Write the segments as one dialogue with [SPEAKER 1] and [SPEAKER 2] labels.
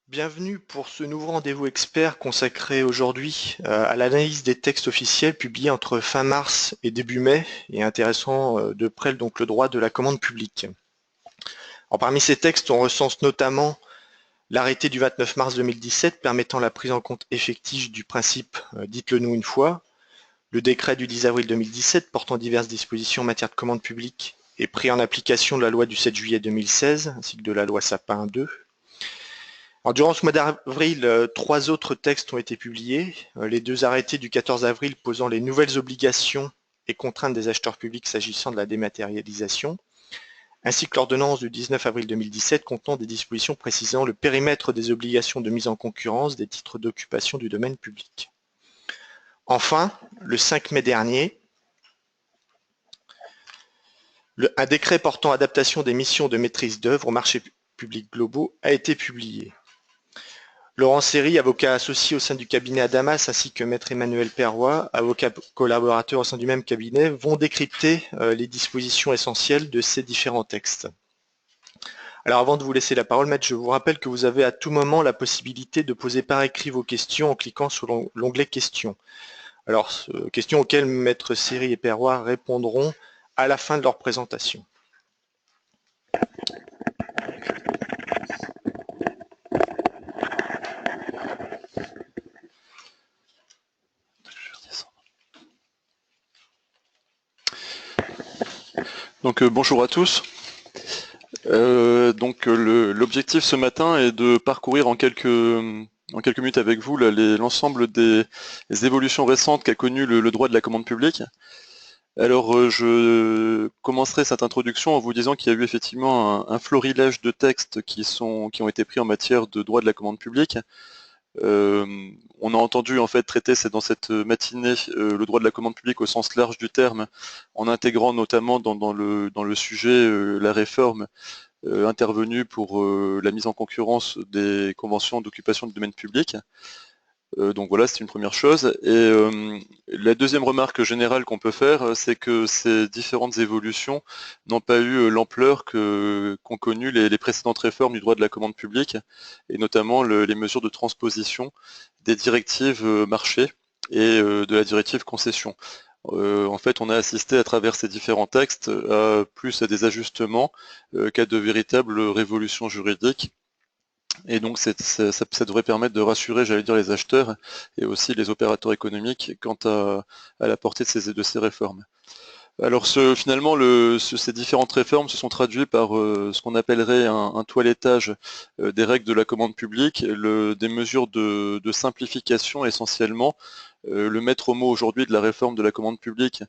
[SPEAKER 1] Bienvenue pour ce nouveau rendez-vous expert consacré aujourd'hui à l'analyse des textes officiels publiés entre fin mars et début mai et intéressant de près donc le droit de la commande publique. Alors, parmi ces textes, on recense notamment l'arrêté du 29 mars 2017 permettant la prise en compte effective du principe dites-le nous une fois, le décret du 10 avril 2017 portant diverses dispositions en matière de commande publique et pris en application de la loi du 7 juillet 2016 ainsi que de la loi Sapin 2. Alors, durant ce mois d'avril, 3 autres textes ont été publiés. Les 2 arrêtés du 14 avril posant les nouvelles obligations et contraintes des acheteurs publics s'agissant de la dématérialisation, ainsi que l'ordonnance du 19 avril 2017 contenant des dispositions précisant le périmètre des obligations de mise en concurrence des titres d'occupation du domaine public. Enfin, le 5 mai dernier, un décret portant adaptation des missions de maîtrise d'œuvre aux marchés publics globaux a été publié. Laurent Seri, avocat associé au sein du cabinet Adamas, ainsi que maître Emmanuel Perroy, avocat collaborateur au sein du même cabinet, vont décrypter les dispositions essentielles de ces différents textes. Alors avant de vous laisser la parole, maître, je vous rappelle que vous avez à tout moment la possibilité de poser par écrit vos questions en cliquant sur l'onglet questions. Alors, questions auxquelles maître Seri et Perroy répondront à la fin de leur présentation.
[SPEAKER 2] Donc bonjour à tous. L'objectif ce matin est de parcourir en quelques minutes avec vous l'ensemble des évolutions récentes qu'a connu le droit de la commande publique. Alors je commencerai cette introduction en vous disant qu'il y a eu effectivement un florilège de textes qui ont été pris en matière de droit de la commande publique. On a entendu en fait traiter dans cette matinée le droit de la commande publique au sens large du terme, en intégrant notamment dans le sujet la réforme intervenue pour la mise en concurrence des conventions d'occupation du domaine public. Donc voilà, c'est une première chose. Et la deuxième remarque générale qu'on peut faire, c'est que ces différentes évolutions n'ont pas eu l'ampleur qu'ont connu les précédentes réformes du droit de la commande publique, et notamment les mesures de transposition des directives marché et de la directive concession. En fait, on a assisté à travers ces différents textes plus à des ajustements qu'à de véritables révolutions juridiques. Et donc ça devrait permettre de rassurer, j'allais dire, les acheteurs et aussi les opérateurs économiques quant à la portée de ces réformes. Alors finalement, ces différentes réformes se sont traduites par ce qu'on appellerait un toilettage des règles de la commande publique, des mesures de simplification essentiellement. Le maître mot aujourd'hui de la réforme de la commande publique,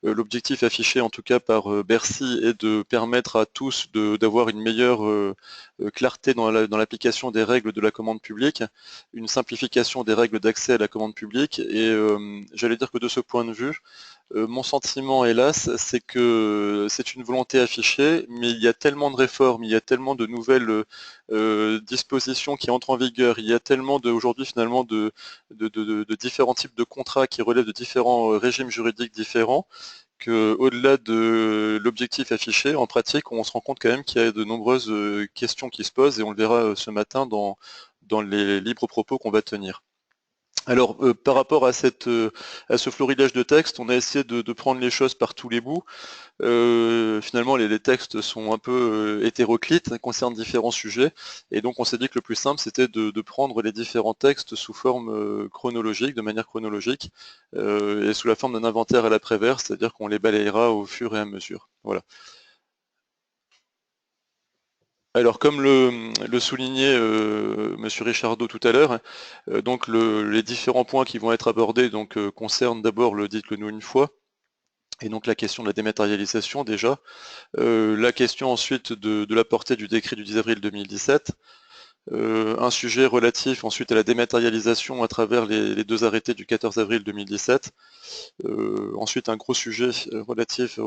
[SPEAKER 2] l'objectif affiché en tout cas par Bercy est de permettre à tous d'avoir une meilleure clarté dans l'application des règles de la commande publique, une simplification des règles d'accès à la commande publique, et j'allais dire que de ce point de vue, mon sentiment, hélas, c'est que c'est une volonté affichée, mais il y a tellement de réformes, il y a tellement de nouvelles dispositions qui entrent en vigueur, il y a tellement aujourd'hui finalement de différents types de contrats qui relèvent de différents régimes juridiques différents, qu'au-delà de l'objectif affiché, en pratique, on se rend compte quand même qu'il y a de nombreuses questions qui se posent, et on le verra ce matin dans les libres propos qu'on va tenir. Alors, par rapport à ce florilège de textes, on a essayé de prendre les choses par tous les bouts. Finalement, les textes sont un peu hétéroclites, concernent différents sujets, et donc on s'est dit que le plus simple, c'était de prendre les différents textes sous forme chronologique, de manière chronologique, et sous la forme d'un inventaire à l'après-vert, c'est-à-dire qu'on les balayera au fur et à mesure. Voilà. Alors, comme le soulignait Monsieur Richardot tout à l'heure, donc les différents points qui vont être abordés concernent d'abord le dites-le nous une fois, et donc la question de la dématérialisation déjà, la question ensuite de la portée du décret du 10 avril 2017, un sujet relatif ensuite à la dématérialisation à travers les 2 arrêtés du 14 avril 2017, ensuite un gros sujet relatif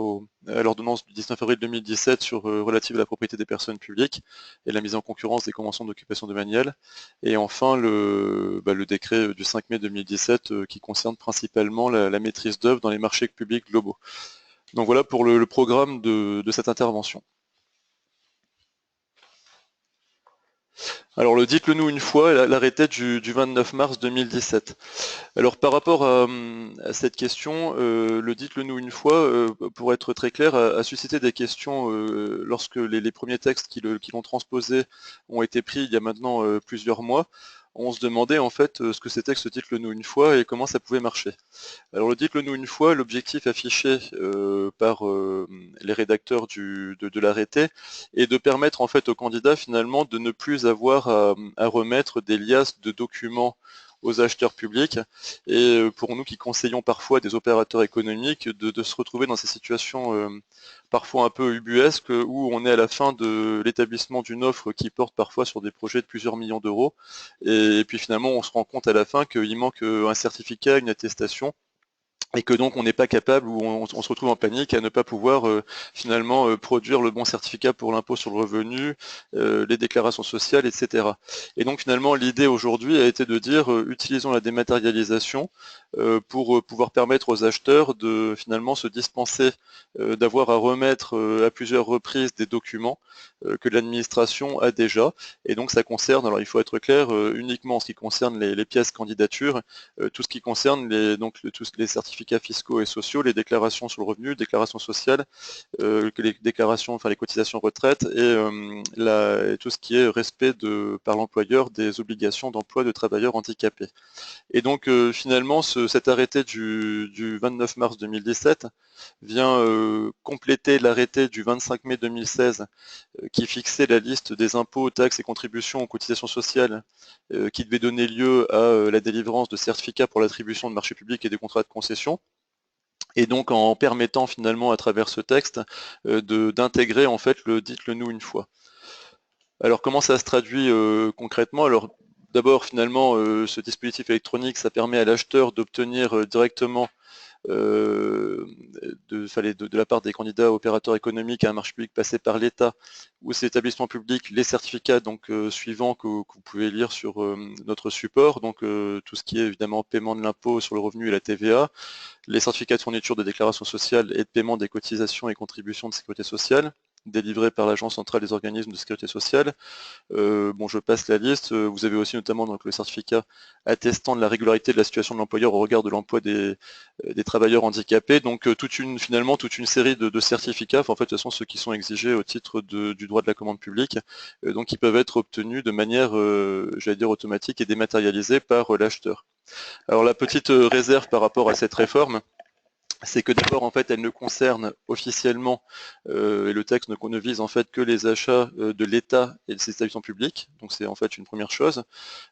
[SPEAKER 2] à l'ordonnance du 19 avril 2017 relative à la propriété des personnes publiques et la mise en concurrence des conventions d'occupation domaniale, et enfin le décret du 5 mai 2017 qui concerne principalement la maîtrise d'œuvre dans les marchés publics globaux. Donc voilà pour le programme de cette intervention. Alors le dites-le nous une fois, l'arrêté du 29 mars 2017. Alors par rapport à cette question, le dites-le nous une fois, pour être très clair, a suscité des questions lorsque les premiers textes qui l'ont transposé ont été pris il y a maintenant plusieurs mois. On se demandait en fait ce que c'était que ce dites-le nous une fois et comment ça pouvait marcher. Alors le dites-le nous une fois, l'objectif affiché par les rédacteurs de l'arrêté est de permettre en fait aux candidats finalement de ne plus avoir à remettre des liasses de documents aux acheteurs publics et pour nous qui conseillons parfois des opérateurs économiques de se retrouver dans ces situations parfois un peu ubuesques où on est à la fin de l'établissement d'une offre qui porte parfois sur des projets de plusieurs millions d'euros et puis finalement on se rend compte à la fin qu'il manque un certificat, une attestation et que donc on n'est pas capable ou on se retrouve en panique à ne pas pouvoir finalement produire le bon certificat pour l'impôt sur le revenu, les déclarations sociales, etc. Et donc finalement l'idée aujourd'hui a été de dire utilisons la dématérialisation pour pouvoir permettre aux acheteurs de finalement se dispenser d'avoir à remettre à plusieurs reprises des documents que l'administration a déjà. Et donc ça concerne, alors il faut être clair, uniquement en ce qui concerne les pièces candidatures, tout ce qui concerne tous les certificats fiscaux et sociaux, les déclarations sur le revenu, déclarations sociales, les déclarations, enfin les cotisations retraite et tout ce qui est respect par l'employeur des obligations d'emploi de travailleurs handicapés. Et donc finalement cet arrêté du 29 mars 2017 vient compléter l'arrêté du 25 mai 2016 qui fixait la liste des impôts, taxes et contributions aux cotisations sociales qui devait donner lieu à la délivrance de certificats pour l'attribution de marchés publics et des contrats de concession. Et donc en permettant finalement à travers ce texte d'intégrer en fait le dites-le nous une fois. Alors comment ça se traduit concrètement? Alors d'abord finalement ce dispositif électronique ça permet à l'acheteur d'obtenir directement de la part des candidats opérateurs économiques à un marché public passé par l'État ou ses établissements publics, les certificats donc suivants que vous pouvez lire sur notre support, donc tout ce qui est évidemment paiement de l'impôt sur le revenu et la TVA, les certificats de fourniture des déclarations sociales et de paiement des cotisations et contributions de sécurité sociale, délivrés par l'Agence centrale des organismes de sécurité sociale. Bon, je passe la liste. Vous avez aussi notamment donc, le certificat attestant de la régularité de la situation de l'employeur au regard de l'emploi des travailleurs handicapés. Donc finalement toute une série de certificats, enfin, en fait, de toute façon ceux qui sont exigés au titre du droit de la commande publique, donc qui peuvent être obtenus de manière, j'allais dire, automatique et dématérialisée par l'acheteur. Alors la petite réserve par rapport à cette réforme, c'est que d'abord en fait elle ne concerne officiellement et le texte ne vise en fait que les achats de l'État et de ses établissements publics, donc c'est en fait une première chose.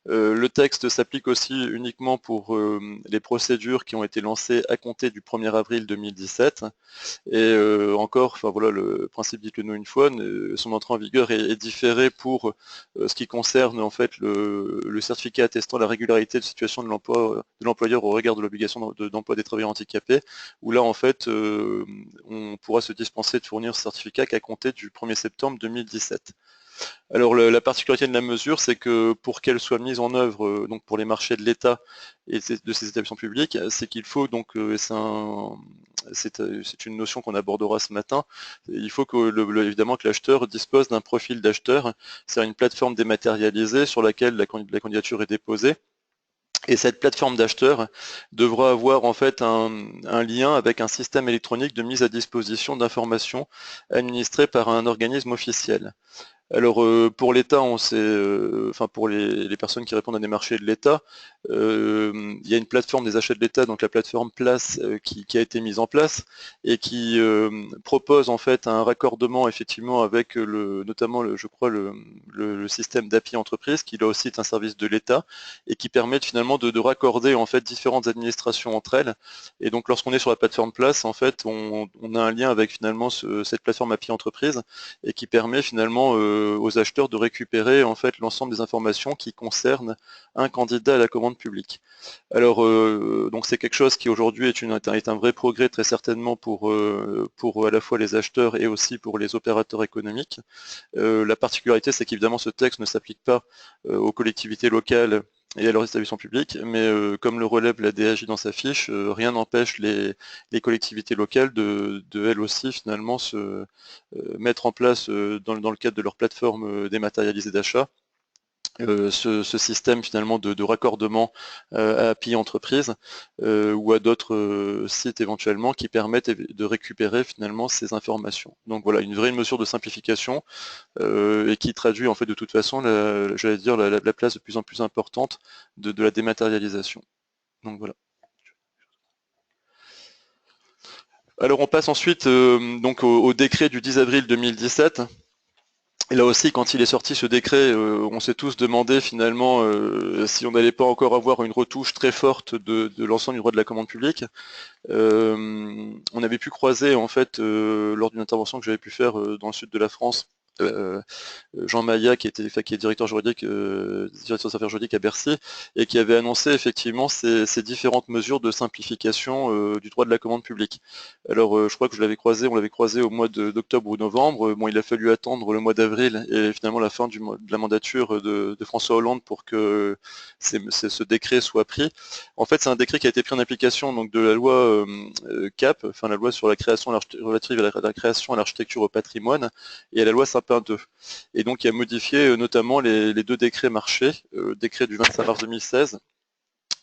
[SPEAKER 2] Le texte s'applique aussi uniquement pour les procédures qui ont été lancées à compter du 1er avril 2017 et encore, enfin voilà, le principe dit que nous une fois, son entrée en vigueur est différée pour ce qui concerne en fait le certificat attestant la régularité de situation de l'employeur au regard de l'obligation d'emploi des travailleurs handicapés, où là en fait on pourra se dispenser de fournir ce certificat qu'à compter du 1er septembre 2017. Alors la particularité de la mesure, c'est que pour qu'elle soit mise en œuvre donc pour les marchés de l'État et de ces établissements publics, c'est qu'il faut donc c'est une notion qu'on abordera ce matin. Il faut que évidemment que l'acheteur dispose d'un profil d'acheteur, c'est une plateforme dématérialisée sur laquelle la candidature est déposée. Et cette plateforme d'acheteur devra avoir en fait un lien avec un système électronique de mise à disposition d'informations administrées par un organisme officiel. Alors pour l'État, enfin pour les personnes qui répondent à des marchés de l'État, il y a une plateforme des achats de l'État, donc la plateforme Place, qui a été mise en place et qui propose en fait un raccordement effectivement avec notamment je crois le système d'API entreprise, qui là aussi est un service de l'État et qui permet finalement de raccorder en fait différentes administrations entre elles. Et donc lorsqu'on est sur la plateforme Place, en fait, on a un lien avec finalement cette plateforme API entreprise et qui permet finalement aux acheteurs de récupérer en fait l'ensemble des informations qui concernent un candidat à la commande publique. Alors donc c'est quelque chose qui aujourd'hui est un vrai progrès très certainement pour à la fois les acheteurs et aussi pour les opérateurs économiques. La particularité c'est qu'évidemment ce texte ne s'applique pas aux collectivités locales et à leurs établissements publics, mais comme le relève la DAJ dans sa fiche, rien n'empêche les collectivités locales de elles aussi finalement mettre en place dans le cadre de leur plateforme dématérialisée d'achat ce système finalement de raccordement à API entreprise ou à d'autres sites éventuellement qui permettent de récupérer finalement ces informations. Donc voilà, une vraie mesure de simplification et qui traduit en fait de toute façon, j'allais dire, la place de plus en plus importante de la dématérialisation. Donc voilà. Alors on passe ensuite donc au décret du 10 avril 2017. Et là aussi, quand il est sorti ce décret, on s'est tous demandé finalement si on n'allait pas encore avoir une retouche très forte de l'ensemble du droit de la commande publique. On avait pu croiser en fait lors d'une intervention que j'avais pu faire dans le sud de la France, Jean Maillat qui est directeur juridique, directeur des affaires juridiques à Bercy, et qui avait annoncé effectivement ces différentes mesures de simplification du droit de la commande publique. Alors je crois que on l'avait croisé au mois d'octobre ou novembre. Bon, il a fallu attendre le mois d'avril et finalement la fin de la mandature de François Hollande pour que ce décret soit pris. En fait, c'est un décret qui a été pris en application donc de la loi CAP, enfin la loi sur la création relative à la création et l'architecture au patrimoine, et à la loi Sapin 2. Et donc il a modifié notamment les deux décrets marchés, décret du 25 mars 2016,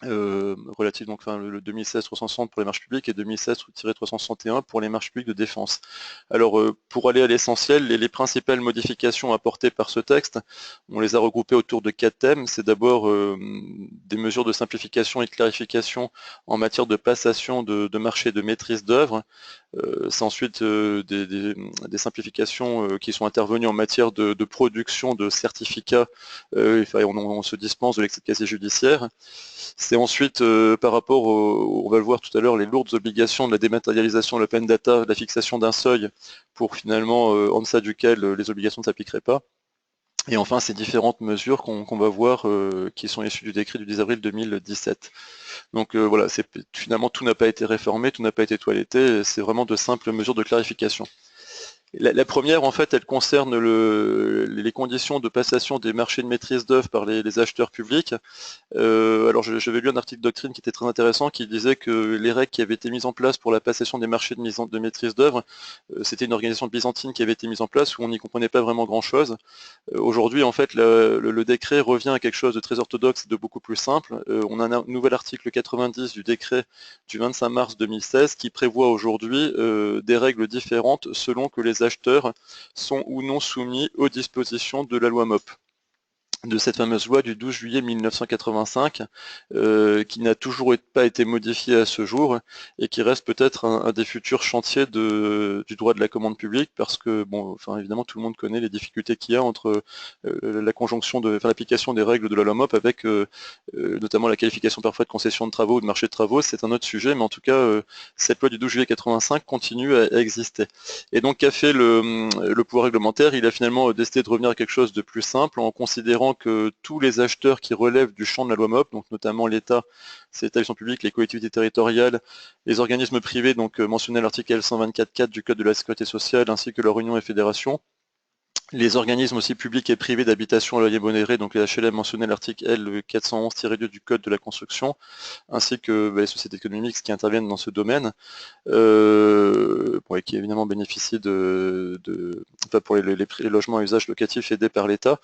[SPEAKER 2] relatif donc le 2016-360 pour les marches publiques et 2016-361 pour les marches publiques de défense. Alors pour aller à l'essentiel, les principales modifications apportées par ce texte, on les a regroupées autour de 4 thèmes. C'est d'abord des mesures de simplification et de clarification en matière de passation de marché de maîtrise d'œuvre. C'est ensuite des simplifications qui sont intervenues en matière de production de certificats, on se dispense de l'excès de casier judiciaire. C'est ensuite par rapport on va le voir tout à l'heure, les lourdes obligations de la dématérialisation de l'open data, de la fixation d'un seuil pour finalement en deçà duquel les obligations ne s'appliqueraient pas. Et enfin, ces différentes mesures qu'on va voir qui sont issues du décret du 10 avril 2017. Donc voilà, finalement tout n'a pas été réformé, tout n'a pas été toiletté, c'est vraiment de simples mesures de clarification. La première, en fait, elle concerne les conditions de passation des marchés de maîtrise d'œuvre par les acheteurs publics. Alors j'avais lu un article doctrine qui était très intéressant, qui disait que les règles qui avaient été mises en place pour la passation des marchés de maîtrise d'œuvre, c'était une organisation byzantine qui avait été mise en place où on n'y comprenait pas vraiment grand-chose. Aujourd'hui, en fait, le décret revient à quelque chose de très orthodoxe et de beaucoup plus simple. On a un nouvel article 90 du décret du 25 mars 2016 qui prévoit aujourd'hui des règles différentes selon que les acheteurs sont ou non soumis aux dispositions de la loi MOP, de cette fameuse loi du 12 juillet 1985 qui n'a toujours pas été modifiée à ce jour et qui reste peut-être un des futurs chantiers du droit de la commande publique, parce que bon, enfin évidemment tout le monde connaît les difficultés qu'il y a entre la conjonction l'application des règles de la loi MOP avec notamment la qualification parfois de concession de travaux ou de marché de travaux. C'est un autre sujet, mais en tout cas cette loi du 12 juillet 85 continue à exister. Et donc qu'a fait le pouvoir réglementaire? Il a finalement décidé de revenir à quelque chose de plus simple en considérant que tous les acheteurs qui relèvent du champ de la loi MOP, donc notamment l'État, ses établissements publics, les collectivités territoriales, les organismes privés, donc mentionnés à l'article L124.4 du Code de la Sécurité sociale, ainsi que leurs unions et fédérations, les organismes aussi publics et privés d'habitation à loyer modéré, donc les HLM mentionnés à l'article L411-2 du Code de la construction, ainsi que les sociétés économiques qui interviennent dans ce domaine, qui évidemment bénéficient pour les logements à usage locatif aidés par l'État.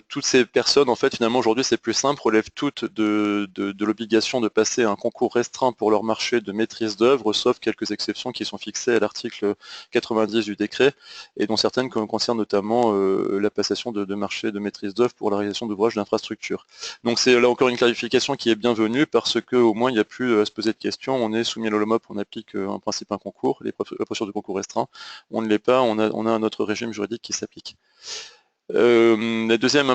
[SPEAKER 2] Toutes ces personnes, en fait, finalement, aujourd'hui, c'est plus simple, relèvent toutes de l'obligation de passer un concours restreint pour leur marché de maîtrise d'œuvre, sauf quelques exceptions qui sont fixées à l'article 90 du décret, et dont certaines concernent notamment la passation de marché de maîtrise d'œuvre pour la réalisation d'ouvrages d'infrastructure. Donc c'est là encore une clarification qui est bienvenue, parce qu'au moins il n'y a plus à se poser de questions. On est soumis à la loi MOP, on applique en principe un concours, la procédure de concours restreint. On ne l'est pas, on a un autre régime juridique qui s'applique. Le deuxième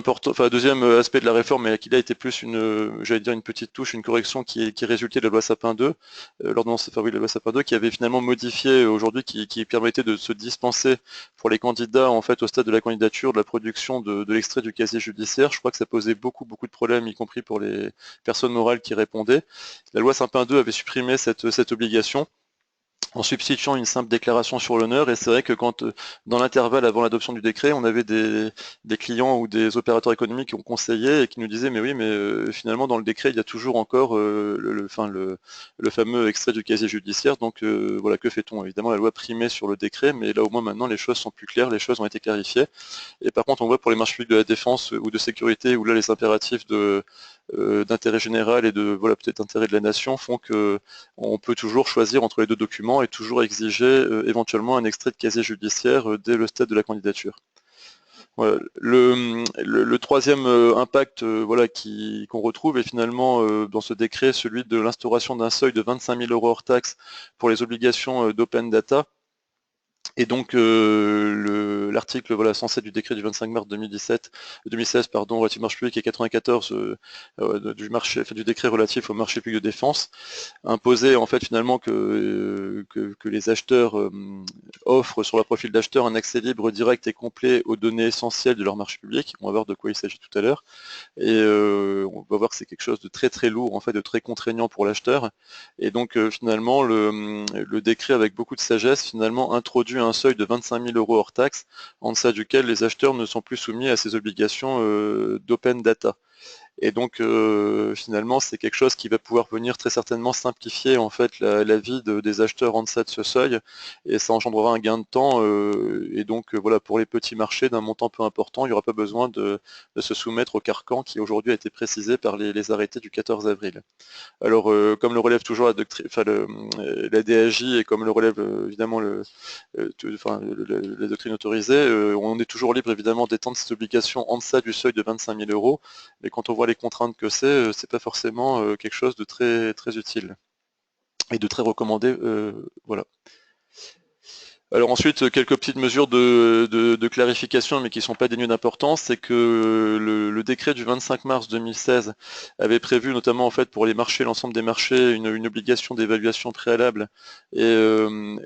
[SPEAKER 2] aspect de la réforme, et qui là était plus une petite touche, une correction qui résultait de la loi Sapin 2, l'ordonnance de la loi Sapin 2, qui avait finalement modifié aujourd'hui, qui permettait de se dispenser pour les candidats en fait au stade de la candidature de la production de l'extrait du casier judiciaire. Je crois que ça posait beaucoup de problèmes, y compris pour les personnes morales qui répondaient. La loi Sapin 2 avait supprimé cette obligation. en substituant une simple déclaration sur l'honneur. Et c'est vrai que quand, dans l'intervalle avant l'adoption du décret, on avait des clients ou des opérateurs économiques qui ont conseillé et qui nous disaient mais oui, mais finalement dans le décret il y a toujours encore le fameux extrait du casier judiciaire. Donc voilà, que fait-on? Évidemment la loi primait sur le décret, mais là au moins maintenant les choses sont plus claires, les choses ont été clarifiées. Et par contre on voit pour les marchés publics de la défense ou de sécurité, où là les impératifs d'intérêt général et de voilà peut-être intérêt de la nation font que on peut toujours choisir entre les deux documents et toujours exiger éventuellement un extrait de casier judiciaire dès le stade de la candidature. Voilà. Le troisième impact voilà, qu'on retrouve est finalement dans ce décret celui de l'instauration d'un seuil de 25 000 € hors taxe pour les obligations d'open data. Et donc l'article voilà, 107 du décret du 25 mars 2016 relatif au marché public et 94 du décret relatif au marché public de défense imposait en fait finalement que les acheteurs offrent sur leur profil d'acheteur un accès libre, direct et complet aux données essentielles de leur marché public. On va voir de quoi il s'agit tout à l'heure. Et on va voir que c'est quelque chose de très très lourd, en fait, de très contraignant pour l'acheteur. Et donc finalement, le décret, avec beaucoup de sagesse, finalement introduit un seuil de 25 000 € hors taxe, en deçà duquel les acheteurs ne sont plus soumis à ces obligations d'open data. Et donc finalement c'est quelque chose qui va pouvoir venir très certainement simplifier en fait la vie des acheteurs en deçà de ce seuil, et ça engendrera un gain de temps et donc voilà, pour les petits marchés d'un montant peu important, il n'y aura pas besoin de se soumettre au carcan qui aujourd'hui a été précisé par les arrêtés du 14 avril. Alors, comme le relève toujours la DAJ et comme le relève évidemment la doctrine autorisée, on est toujours libre évidemment d'étendre cette obligation en deçà du seuil de 25 000 €, mais quand on voit les contraintes que c'est pas forcément quelque chose de très, très utile et de très recommandé. Voilà. Alors ensuite, quelques petites mesures de clarification, mais qui ne sont pas dénuées d'importance, c'est que le décret du 25 mars 2016 avait prévu, notamment en fait pour les marchés, l'ensemble des marchés, une obligation d'évaluation préalable et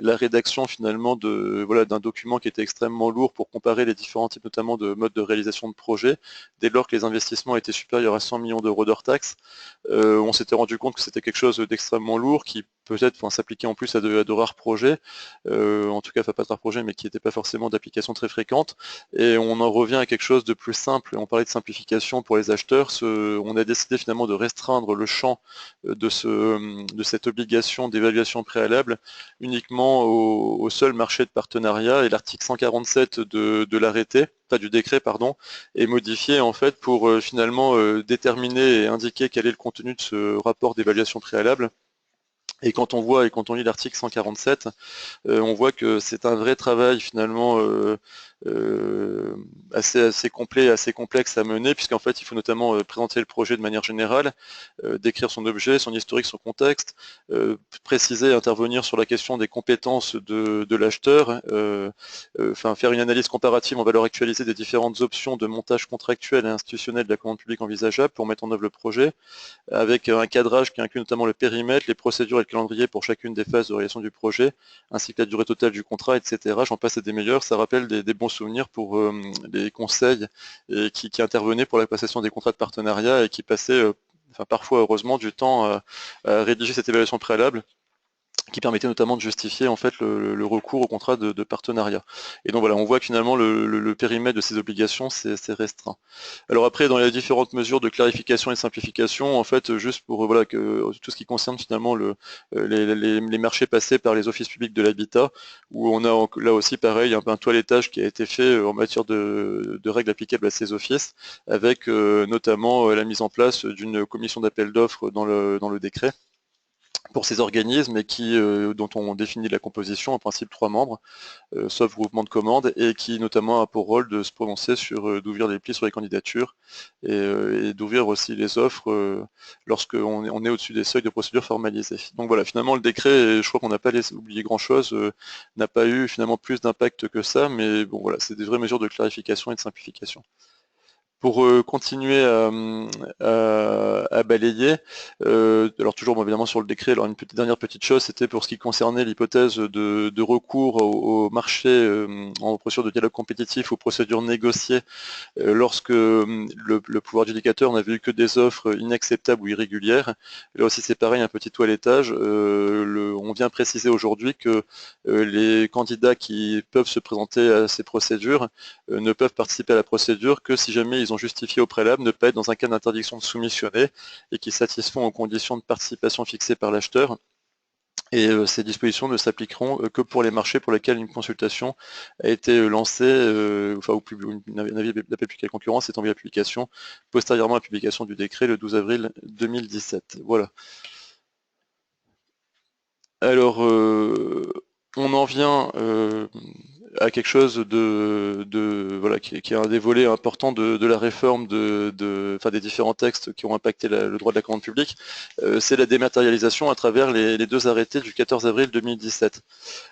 [SPEAKER 2] la rédaction finalement d'un document qui était extrêmement lourd pour comparer les différents types, notamment de modes de réalisation de projets, dès lors que les investissements étaient supérieurs à 100 millions d'euros d'hors taxe. On s'était rendu compte que c'était quelque chose d'extrêmement lourd qui peut-être s'appliquait en plus à de rares projets, en tout cas pas de rares projets, mais qui n'étaient pas forcément d'application très fréquente. Et on en revient à quelque chose de plus simple. On parlait de simplification pour les acheteurs. On a décidé finalement de restreindre le champ de cette obligation d'évaluation préalable uniquement au seul marché de partenariat, et l'article 147 de l'arrêté, pas du décret, pardon, est modifié en fait pour finalement déterminer et indiquer quel est le contenu de ce rapport d'évaluation préalable. Et quand on lit l'article 147, on voit que c'est un vrai travail finalement assez complet, assez complexe à mener, puisqu'en fait il faut notamment présenter le projet de manière générale, décrire son objet, son historique, son contexte, préciser, intervenir sur la question des compétences de l'acheteur, faire une analyse comparative en valeur actualisée des différentes options de montage contractuel et institutionnel de la commande publique envisageable pour mettre en œuvre le projet, avec un cadrage qui inclut notamment le périmètre, les procédures et le calendrier pour chacune des phases de réalisation du projet, ainsi que la durée totale du contrat, etc. J'en passe et des meilleurs. Ça rappelle des bons souvenirs pour les conseils qui intervenaient pour la passation des contrats de partenariat et qui passaient, parfois heureusement, du temps à rédiger cette évaluation préalable, qui permettait notamment de justifier en fait le recours au contrat de partenariat. Et donc voilà, on voit que finalement le périmètre de ces obligations c'est restreint. Alors après, dans les différentes mesures de clarification et de simplification, en fait, juste pour voilà que tout ce qui concerne finalement les marchés passés par les offices publics de l'habitat, où on a là aussi pareil un toilettage qui a été fait en matière de règles applicables à ces offices, avec notamment la mise en place d'une commission d'appel d'offres dans le décret pour ces organismes, et dont on définit la composition, en principe 3 membres, sauf groupement de commandes, et qui notamment a pour rôle de se prononcer sur d'ouvrir les plis sur les candidatures et d'ouvrir aussi les offres lorsqu'on est au-dessus des seuils de procédure formalisés. Donc voilà, finalement le décret, je crois qu'on n'a pas oublié grand-chose, n'a pas eu finalement plus d'impact que ça, mais bon voilà, c'est des vraies mesures de clarification et de simplification. Pour continuer à balayer, alors toujours évidemment sur le décret, alors une dernière petite chose, c'était pour ce qui concernait l'hypothèse de recours au marché en procédure de dialogue compétitif, aux procédures négociées, lorsque le pouvoir adjudicateur n'avait eu que des offres inacceptables ou irrégulières. Là aussi c'est pareil, un petit toilettage. On vient préciser aujourd'hui que les candidats qui peuvent se présenter à ces procédures ne peuvent participer à la procédure que si jamais ils ont justifié au préalable ne pas être dans un cas d'interdiction de soumissionner et qui satisfont aux conditions de participation fixées par l'acheteur. Et ces dispositions ne s'appliqueront que pour les marchés pour lesquels une consultation a été lancée, enfin, un avis d'appel public à la concurrence étant mis à la publication postérieurement à la publication du décret le 12 avril 2017. Voilà. Alors, on en vient à quelque chose voilà, qui est un des volets importants de la réforme enfin, des différents textes qui ont impacté le droit de la commande publique, c'est la dématérialisation à travers les deux arrêtés du 14 avril 2017.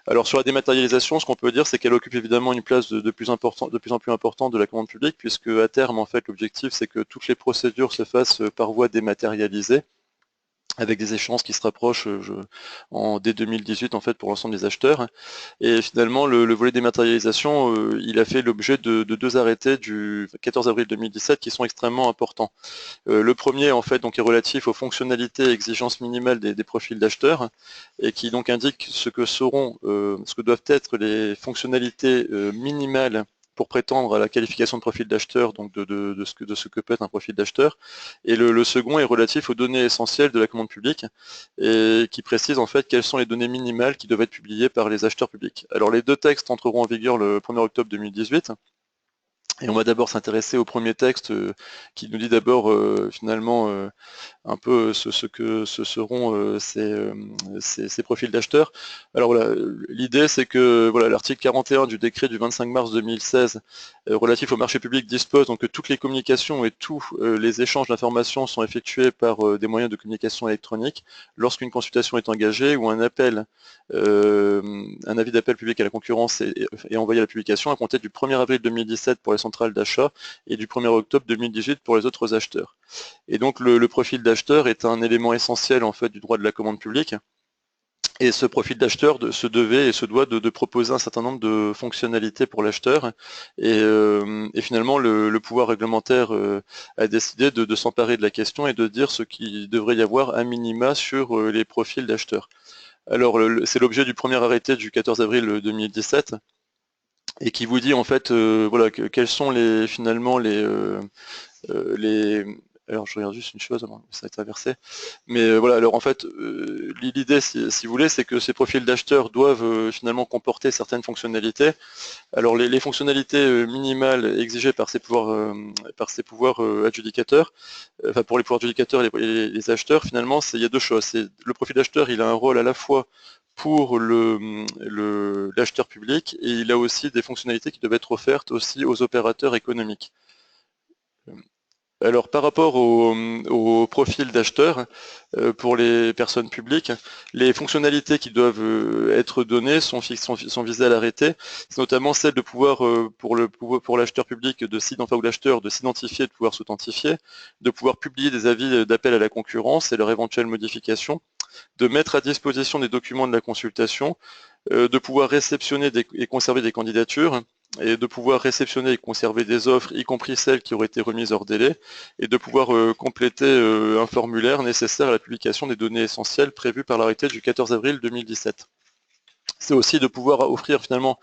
[SPEAKER 2] Alors sur la dématérialisation, ce qu'on peut dire, c'est qu'elle occupe évidemment une place de plus en plus importante de la commande publique, puisque à terme, en fait, l'objectif, c'est que toutes les procédures se fassent par voie dématérialisée, avec des échéances qui se rapprochent dès 2018 en fait pour l'ensemble des acheteurs. Et finalement le volet dématérialisation, il a fait l'objet de deux arrêtés du 14 avril 2017 qui sont extrêmement importants. Le premier en fait donc est relatif aux fonctionnalités et exigences minimales des profils d'acheteurs et qui donc indique ce que doivent être les fonctionnalités minimales pour prétendre à la qualification de profil d'acheteur, donc de ce que peut être un profil d'acheteur. Et le second est relatif aux données essentielles de la commande publique et qui précise en fait quelles sont les données minimales qui doivent être publiées par les acheteurs publics. Alors les deux textes entreront en vigueur le 1er octobre 2018. Et on va d'abord s'intéresser au premier texte qui nous dit d'abord finalement un peu ce que ce seront ces profils d'acheteurs. Alors voilà, l'idée c'est que voilà, l'article 41 du décret du 25 mars 2016 relatif au marché public dispose donc que toutes les communications et tous les échanges d'informations sont effectués par des moyens de communication électronique lorsqu'une consultation est engagée ou un avis d'appel public à la concurrence est envoyé à la publication à compter du 1er avril 2017 pour les centrales d'achat et du 1er octobre 2018 pour les autres acheteurs. Et donc le profil d'acheteur est un élément essentiel en fait du droit de la commande publique. Et ce profil d'acheteur se devait et se doit de proposer un certain nombre de fonctionnalités pour l'acheteur. Et finalement, le pouvoir réglementaire a décidé de s'emparer de la question et de dire ce qu'il devrait y avoir à minima sur les profils d'acheteurs. Alors, c'est l'objet du premier arrêté du 14 avril 2017 et qui vous dit en fait voilà, quels sont finalement les alors je regarde juste une chose, ça a été inversé. Mais voilà, alors en fait, l'idée, si vous voulez, c'est que ces profils d'acheteurs doivent finalement comporter certaines fonctionnalités. Alors les fonctionnalités minimales exigées par ces pouvoirs adjudicateurs, enfin pour les pouvoirs adjudicateurs et les acheteurs, finalement, il y a deux choses. Le profil d'acheteur, il a un rôle à la fois pour l'acheteur public et il a aussi des fonctionnalités qui doivent être offertes aussi aux opérateurs économiques. Alors par rapport au profil d'acheteur, pour les personnes publiques, les fonctionnalités qui doivent être données sont visées à l'arrêté. C'est notamment celle de pouvoir, pour l'acheteur public ou l'acheteur de s'identifier, de pouvoir s'authentifier, de pouvoir publier des avis d'appel à la concurrence et leur éventuelle modification, de mettre à disposition des documents de la consultation, de pouvoir réceptionner et conserver des candidatures, et de pouvoir réceptionner et conserver des offres, y compris celles qui auraient été remises hors délai, et de pouvoir compléter un formulaire nécessaire à la publication des données essentielles prévues par l'arrêté du 14 avril 2017. C'est aussi de pouvoir offrir finalement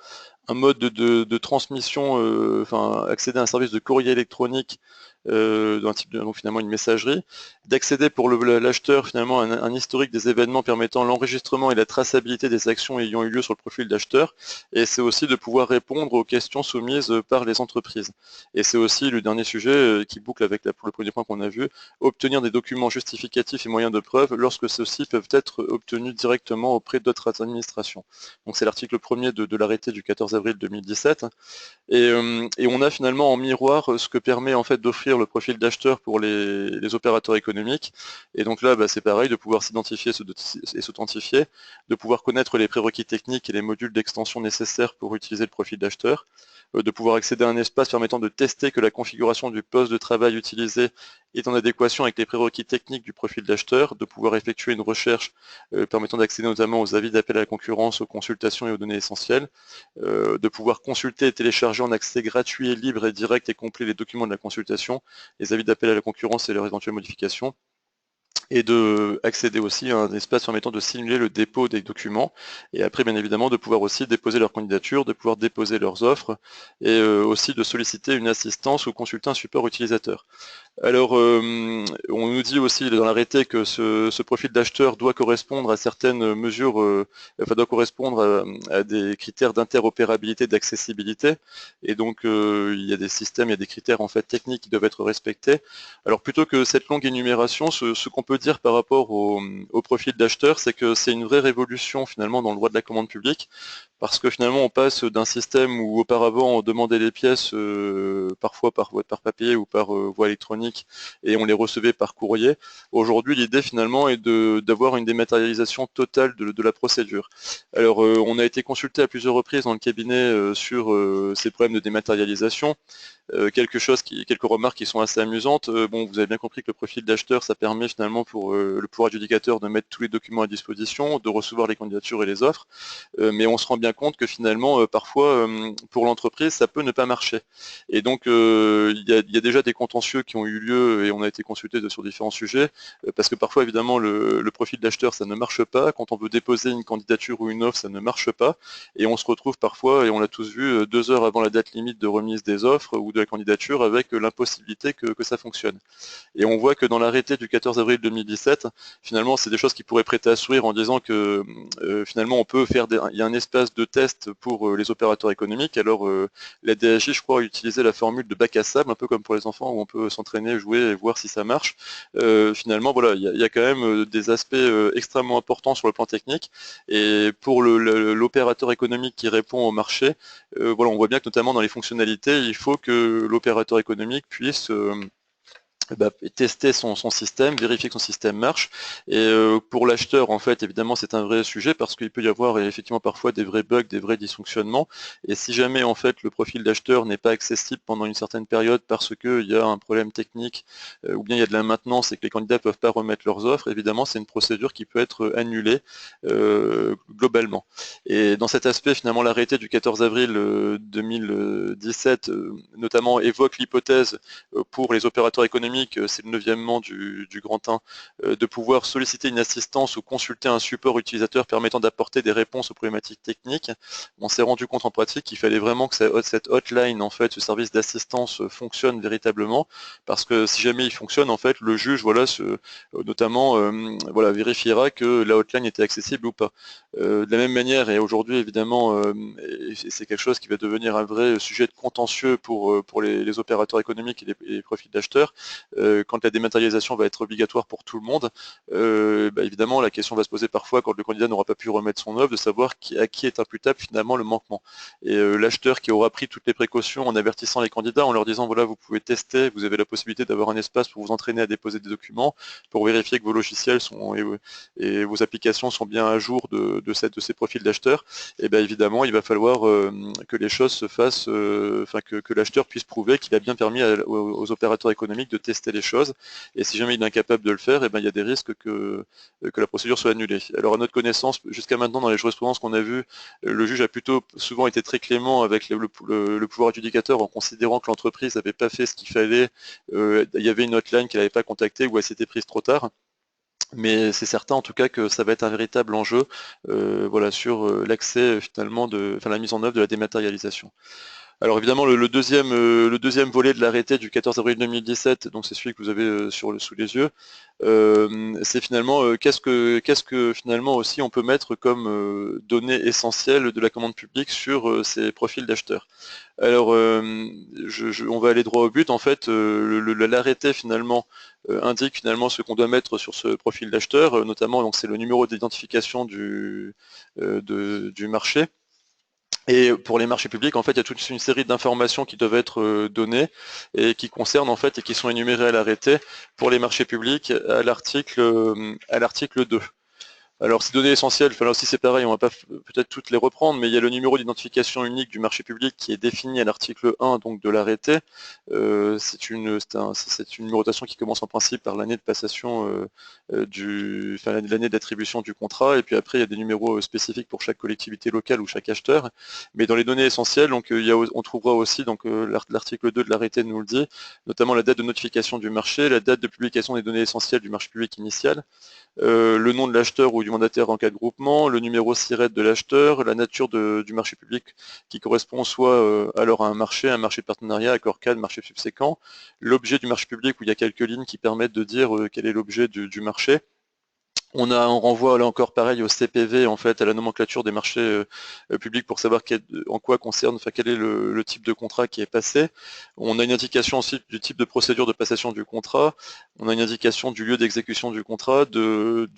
[SPEAKER 2] un mode de transmission, enfin accéder à un service de courrier électronique d'un type donc finalement une messagerie, d'accéder pour l'acheteur finalement à un historique des événements permettant l'enregistrement et la traçabilité des actions ayant eu lieu sur le profil d'acheteur, et c'est aussi de pouvoir répondre aux questions soumises par les entreprises. Et c'est aussi le dernier sujet qui boucle avec le premier point qu'on a vu, obtenir des documents justificatifs et moyens de preuve lorsque ceux-ci peuvent être obtenus directement auprès d'autres administrations. Donc c'est l'article 1er de l'arrêté du 14 avril 2017. Et on a finalement en miroir ce que permet en fait d'offrir le profil d'acheteur pour les opérateurs économiques. Et donc là, c'est pareil, de pouvoir s'identifier et s'authentifier, de pouvoir connaître les prérequis techniques et les modules d'extension nécessaires pour utiliser le profil d'acheteur, de pouvoir accéder à un espace permettant de tester que la configuration du poste de travail utilisé est en adéquation avec les prérequis techniques du profil d'acheteur, de pouvoir effectuer une recherche permettant d'accéder notamment aux avis d'appel à la concurrence, aux consultations et aux données essentielles, de pouvoir consulter et télécharger en accès gratuit, libre et direct et complet les documents de la consultation, les avis d'appel à la concurrence et leurs éventuelles modifications, et de accéder aussi à un espace permettant de simuler le dépôt des documents, et après bien évidemment de pouvoir aussi déposer leur candidature, de pouvoir déposer leurs offres, et aussi de solliciter une assistance ou consulter un support utilisateur. Alors, on nous dit aussi dans l'arrêté que ce profil d'acheteur doit correspondre à certaines mesures, enfin doit correspondre à des critères d'interopérabilité, d'accessibilité, et donc il y a des systèmes, il y a des critères en fait techniques qui doivent être respectés. Alors plutôt que cette longue énumération, ce qu'on peut dire par rapport au profil d'acheteur, c'est que c'est une vraie révolution finalement dans le droit de la commande publique, parce que finalement on passe d'un système où auparavant on demandait les pièces parfois par papier ou par voie électronique et on les recevait par courrier. Aujourd'hui l'idée finalement est d'avoir une dématérialisation totale de la procédure. Alors on a été consulté à plusieurs reprises dans le cabinet sur ces problèmes de dématérialisation. Quelques remarques qui sont assez amusantes. Bon, vous avez bien compris que le profil d'acheteur, ça permet finalement pour le pouvoir adjudicateur de mettre tous les documents à disposition, de recevoir les candidatures et les offres, mais on se rend bien compte que finalement, parfois, pour l'entreprise, ça peut ne pas marcher. Et donc, il y a déjà des contentieux qui ont eu lieu et on a été consulté sur différents sujets, parce que parfois, évidemment, le profil d'acheteur, ça ne marche pas. Quand on veut déposer une candidature ou une offre, ça ne marche pas. Et on se retrouve parfois, et on l'a tous vu, 2 heures avant la date limite de remise des offres ou de la candidature avec l'impossibilité que ça fonctionne. Et on voit que dans l'arrêté du 14 avril 2017, finalement, c'est des choses qui pourraient prêter à sourire en disant que finalement, on peut faire il y a un espace de test pour les opérateurs économiques. Alors, la DAJ, je crois, a utilisé la formule de bac à sable, un peu comme pour les enfants, où on peut s'entraîner, jouer et voir si ça marche. Finalement, voilà, il y a quand même des aspects extrêmement importants sur le plan technique. Et pour l'opérateur économique qui répond au marché, voilà, on voit bien que notamment dans les fonctionnalités, il faut que l'opérateur économique puisse tester son système, vérifier que son système marche. Et pour l'acheteur, en fait, évidemment, c'est un vrai sujet parce qu'il peut y avoir effectivement parfois des vrais bugs, des vrais dysfonctionnements. Et si jamais, en fait, le profil d'acheteur n'est pas accessible pendant une certaine période parce qu'il y a un problème technique ou bien il y a de la maintenance et que les candidats ne peuvent pas remettre leurs offres, évidemment, c'est une procédure qui peut être annulée globalement. Et dans cet aspect, finalement, l'arrêté du 14 avril 2017, notamment, évoque l'hypothèse pour les opérateurs économiques, c'est le 9e du grand 1, de pouvoir solliciter une assistance ou consulter un support utilisateur permettant d'apporter des réponses aux problématiques techniques. On s'est rendu compte en pratique qu'il fallait vraiment que cette hotline, en fait, ce service d'assistance fonctionne véritablement, parce que si jamais il fonctionne, en fait, le juge, voilà, notamment, voilà, vérifiera que la hotline était accessible ou pas. De la même manière, et aujourd'hui, évidemment, c'est quelque chose qui va devenir un vrai sujet de contentieux pour les opérateurs économiques et les profils d'acheteurs, quand la dématérialisation va être obligatoire pour tout le monde, évidemment la question va se poser parfois quand le candidat n'aura pas pu remettre son œuvre de savoir à qui est imputable finalement le manquement. Et l'acheteur qui aura pris toutes les précautions en avertissant les candidats, en leur disant voilà vous pouvez tester, vous avez la possibilité d'avoir un espace pour vous entraîner à déposer des documents, pour vérifier que vos logiciels et vos applications sont bien à jour de ces profils d'acheteurs, et bien évidemment il va falloir que les choses se fassent, que l'acheteur puisse prouver qu'il a bien permis aux opérateurs économiques de tester les choses, et si jamais il est incapable de le faire, il y a des risques que la procédure soit annulée. Alors à notre connaissance, jusqu'à maintenant dans les jurisprudences qu'on a vues, le juge a plutôt souvent été très clément avec le pouvoir adjudicateur en considérant que l'entreprise n'avait pas fait ce qu'il fallait, il y avait une hotline qu'elle n'avait pas contactée ou elle s'était prise trop tard. Mais c'est certain en tout cas que ça va être un véritable enjeu voilà, sur l'accès finalement la mise en œuvre de la dématérialisation. Alors évidemment le deuxième volet de l'arrêté du 14 avril 2017, donc c'est celui que vous avez sous les yeux, c'est finalement qu'est-ce que finalement aussi on peut mettre comme données essentielles de la commande publique sur ces profils d'acheteurs. Alors on va aller droit au but en fait, l'arrêté finalement indique finalement ce qu'on doit mettre sur ce profil d'acheteur, notamment donc c'est le numéro d'identification du marché. Et pour les marchés publics, en fait, il y a toute une série d'informations qui doivent être données et qui concernent en fait et qui sont énumérées à l'arrêté pour les marchés publics à l'article 2. Alors ces données essentielles, enfin, là aussi c'est pareil, on va pas peut-être toutes les reprendre, mais il y a le numéro d'identification unique du marché public qui est défini à l'article 1 donc de l'arrêté. C'est une numérotation qui commence en principe par l'année de passation l'année d'attribution du contrat, et puis après il y a des numéros spécifiques pour chaque collectivité locale ou chaque acheteur. Mais dans les données essentielles, donc on trouvera aussi donc l'article 2 de l'arrêté nous le dit, notamment la date de notification du marché, la date de publication des données essentielles du marché public initial, le nom de l'acheteur ou du mandataire en cas de groupement, le numéro SIRET de l'acheteur, la nature du marché public qui correspond soit alors à un marché de partenariat, accord cadre, marché subséquent, l'objet du marché public où il y a quelques lignes qui permettent de dire quel est l'objet du marché. On renvoie là encore pareil au CPV, en fait, à la nomenclature des marchés publics pour savoir en quoi concerne, enfin quel est le type de contrat qui est passé. On a une indication aussi du type de procédure de passation du contrat. On a une indication du lieu d'exécution du contrat, de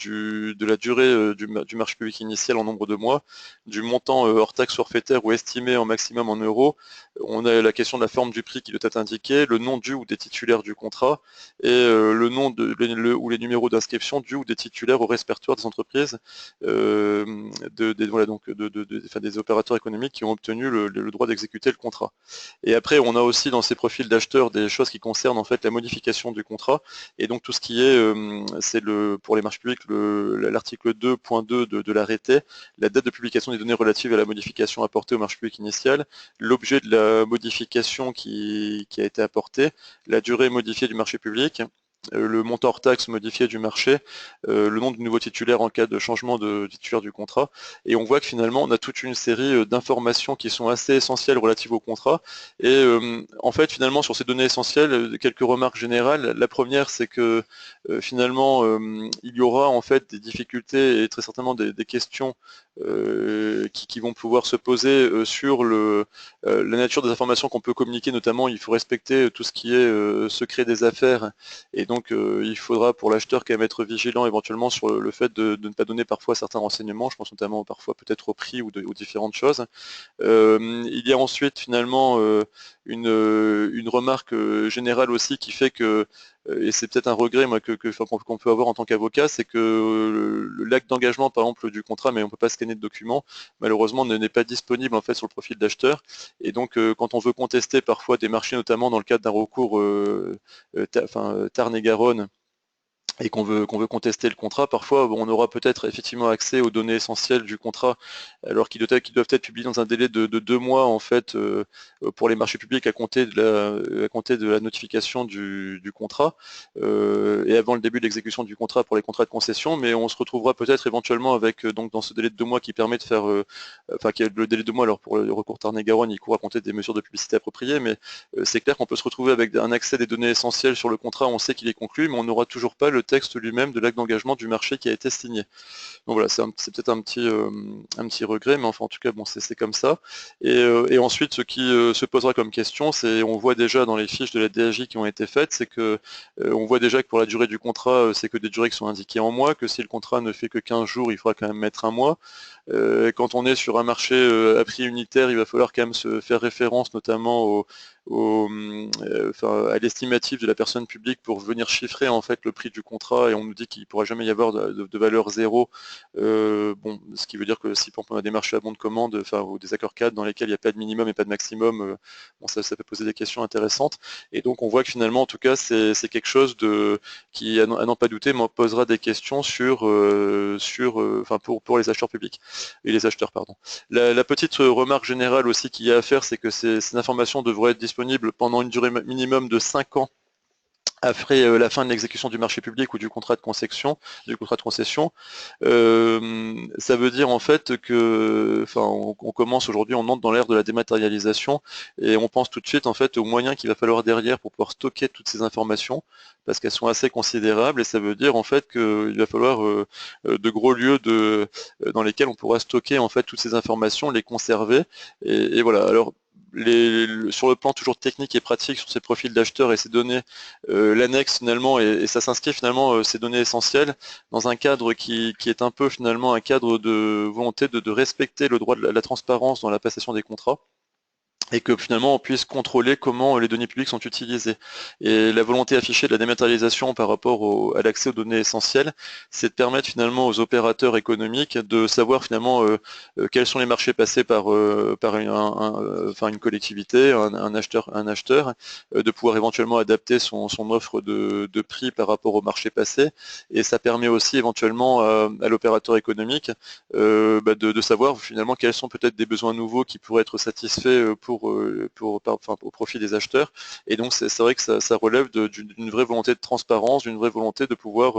[SPEAKER 2] la durée du marché public initial en nombre de mois, du montant hors taxe forfaitaire ou estimé en maximum en euros. On a la question de la forme du prix qui doit être indiquée, le nom du ou des titulaires du contrat et le nom ou les numéros d'inscription du ou des titulaires au répertoire des entreprises, des opérateurs économiques qui ont obtenu le droit d'exécuter le contrat. Et après, on a aussi dans ces profils d'acheteurs des choses qui concernent en fait la modification du contrat, et donc tout ce qui est, pour les marchés publics, l'article 2.2 de l'arrêté, la date de publication des données relatives à la modification apportée au marché public initial, l'objet de la modification qui a été apportée, la durée modifiée du marché public, le montant hors taxe modifié du marché, le nom du nouveau titulaire en cas de changement de titulaire du contrat, et on voit que finalement on a toute une série d'informations qui sont assez essentielles relatives au contrat, et en fait finalement sur ces données essentielles, quelques remarques générales. La première, c'est que finalement il y aura en fait des difficultés et très certainement des questions qui vont pouvoir se poser sur la nature des informations qu'on peut communiquer, notamment il faut respecter tout ce qui est secret des affaires, et donc il faudra pour l'acheteur quand même être vigilant éventuellement sur le fait de ne pas donner parfois certains renseignements, je pense notamment parfois peut-être au prix ou différentes choses. Il y a ensuite finalement une remarque générale aussi qui fait que, et c'est peut-être un regret moi, qu'on peut avoir en tant qu'avocat, c'est que l'acte d'engagement par exemple du contrat, mais on ne peut pas scanner de documents, malheureusement n'est pas disponible en fait sur le profil d'acheteur, et donc quand on veut contester parfois des marchés, notamment dans le cadre d'un recours Tarn-et-Garonne, et qu'on veut contester le contrat, parfois on aura peut-être effectivement accès aux données essentielles du contrat, alors qu'ils doivent être publiés dans un délai de 2 mois en fait pour les marchés publics à compter de la notification du contrat, et avant le début de l'exécution du contrat pour les contrats de concession, mais on se retrouvera peut-être éventuellement avec donc dans ce délai de 2 mois qui permet de faire, qui est le délai de 2 mois, alors pour le recours Tarn-et-Garonne, il court à compter des mesures de publicité appropriées, mais c'est clair qu'on peut se retrouver avec un accès des données essentielles sur le contrat, on sait qu'il est conclu, mais on n'aura toujours pas le texte lui-même de l'acte d'engagement du marché qui a été signé. Donc voilà, c'est peut-être un petit regret, mais enfin en tout cas bon, c'est comme ça. Et ensuite, ce qui se posera comme question, c'est, on voit déjà dans les fiches de la DAJ qui ont été faites, c'est que on voit déjà que pour la durée du contrat, c'est que des durées qui sont indiquées en mois, que si le contrat ne fait que 15 jours, il faudra quand même mettre un mois. Quand on est sur un marché à prix unitaire, il va falloir quand même se faire référence notamment à l'estimatif de la personne publique pour venir chiffrer en fait le prix du contrat, et on nous dit qu'il ne pourra jamais y avoir de valeur zéro. Ce qui veut dire que si on a des marchés à bon de commande, ou des accords cadres dans lesquels il n'y a pas de minimum et pas de maximum, ça peut poser des questions intéressantes. Et donc on voit que finalement, en tout cas, c'est quelque chose qui, à n'en pas douter, m'en posera des questions pour les acheteurs publics et les acheteurs, pardon. La petite remarque générale aussi qu'il y a à faire, c'est que ces informations devraient être disponibles pendant une durée minimum de 5 ans après la fin de l'exécution du marché public ou du contrat de concession. Ça veut dire en fait que, on commence aujourd'hui, on entre dans l'ère de la dématérialisation, et on pense tout de suite en fait aux moyens qu'il va falloir derrière pour pouvoir stocker toutes ces informations, parce qu'elles sont assez considérables, et ça veut dire en fait qu'il va falloir de gros lieux dans lesquels on pourra stocker en fait toutes ces informations, les conserver, et voilà. Alors sur le plan toujours technique et pratique sur ces profils d'acheteurs et ces données, l'annexe finalement, et ça s'inscrit finalement, ces données essentielles, dans un cadre qui est un peu finalement un cadre de volonté de respecter le droit de la transparence dans la passation des contrats, et que finalement on puisse contrôler comment les données publiques sont utilisées. Et la volonté affichée de la dématérialisation par rapport à l'accès aux données essentielles, c'est de permettre finalement aux opérateurs économiques de savoir finalement quels sont les marchés passés par enfin, une collectivité, un acheteur, de pouvoir éventuellement adapter son offre de prix par rapport au marché passé. Et ça permet aussi éventuellement à l'opérateur économique de savoir finalement quels sont peut-être des besoins nouveaux qui pourraient être satisfaits enfin, au profit des acheteurs. Et donc c'est vrai que ça relève d'une vraie volonté de transparence, d'une vraie volonté de pouvoir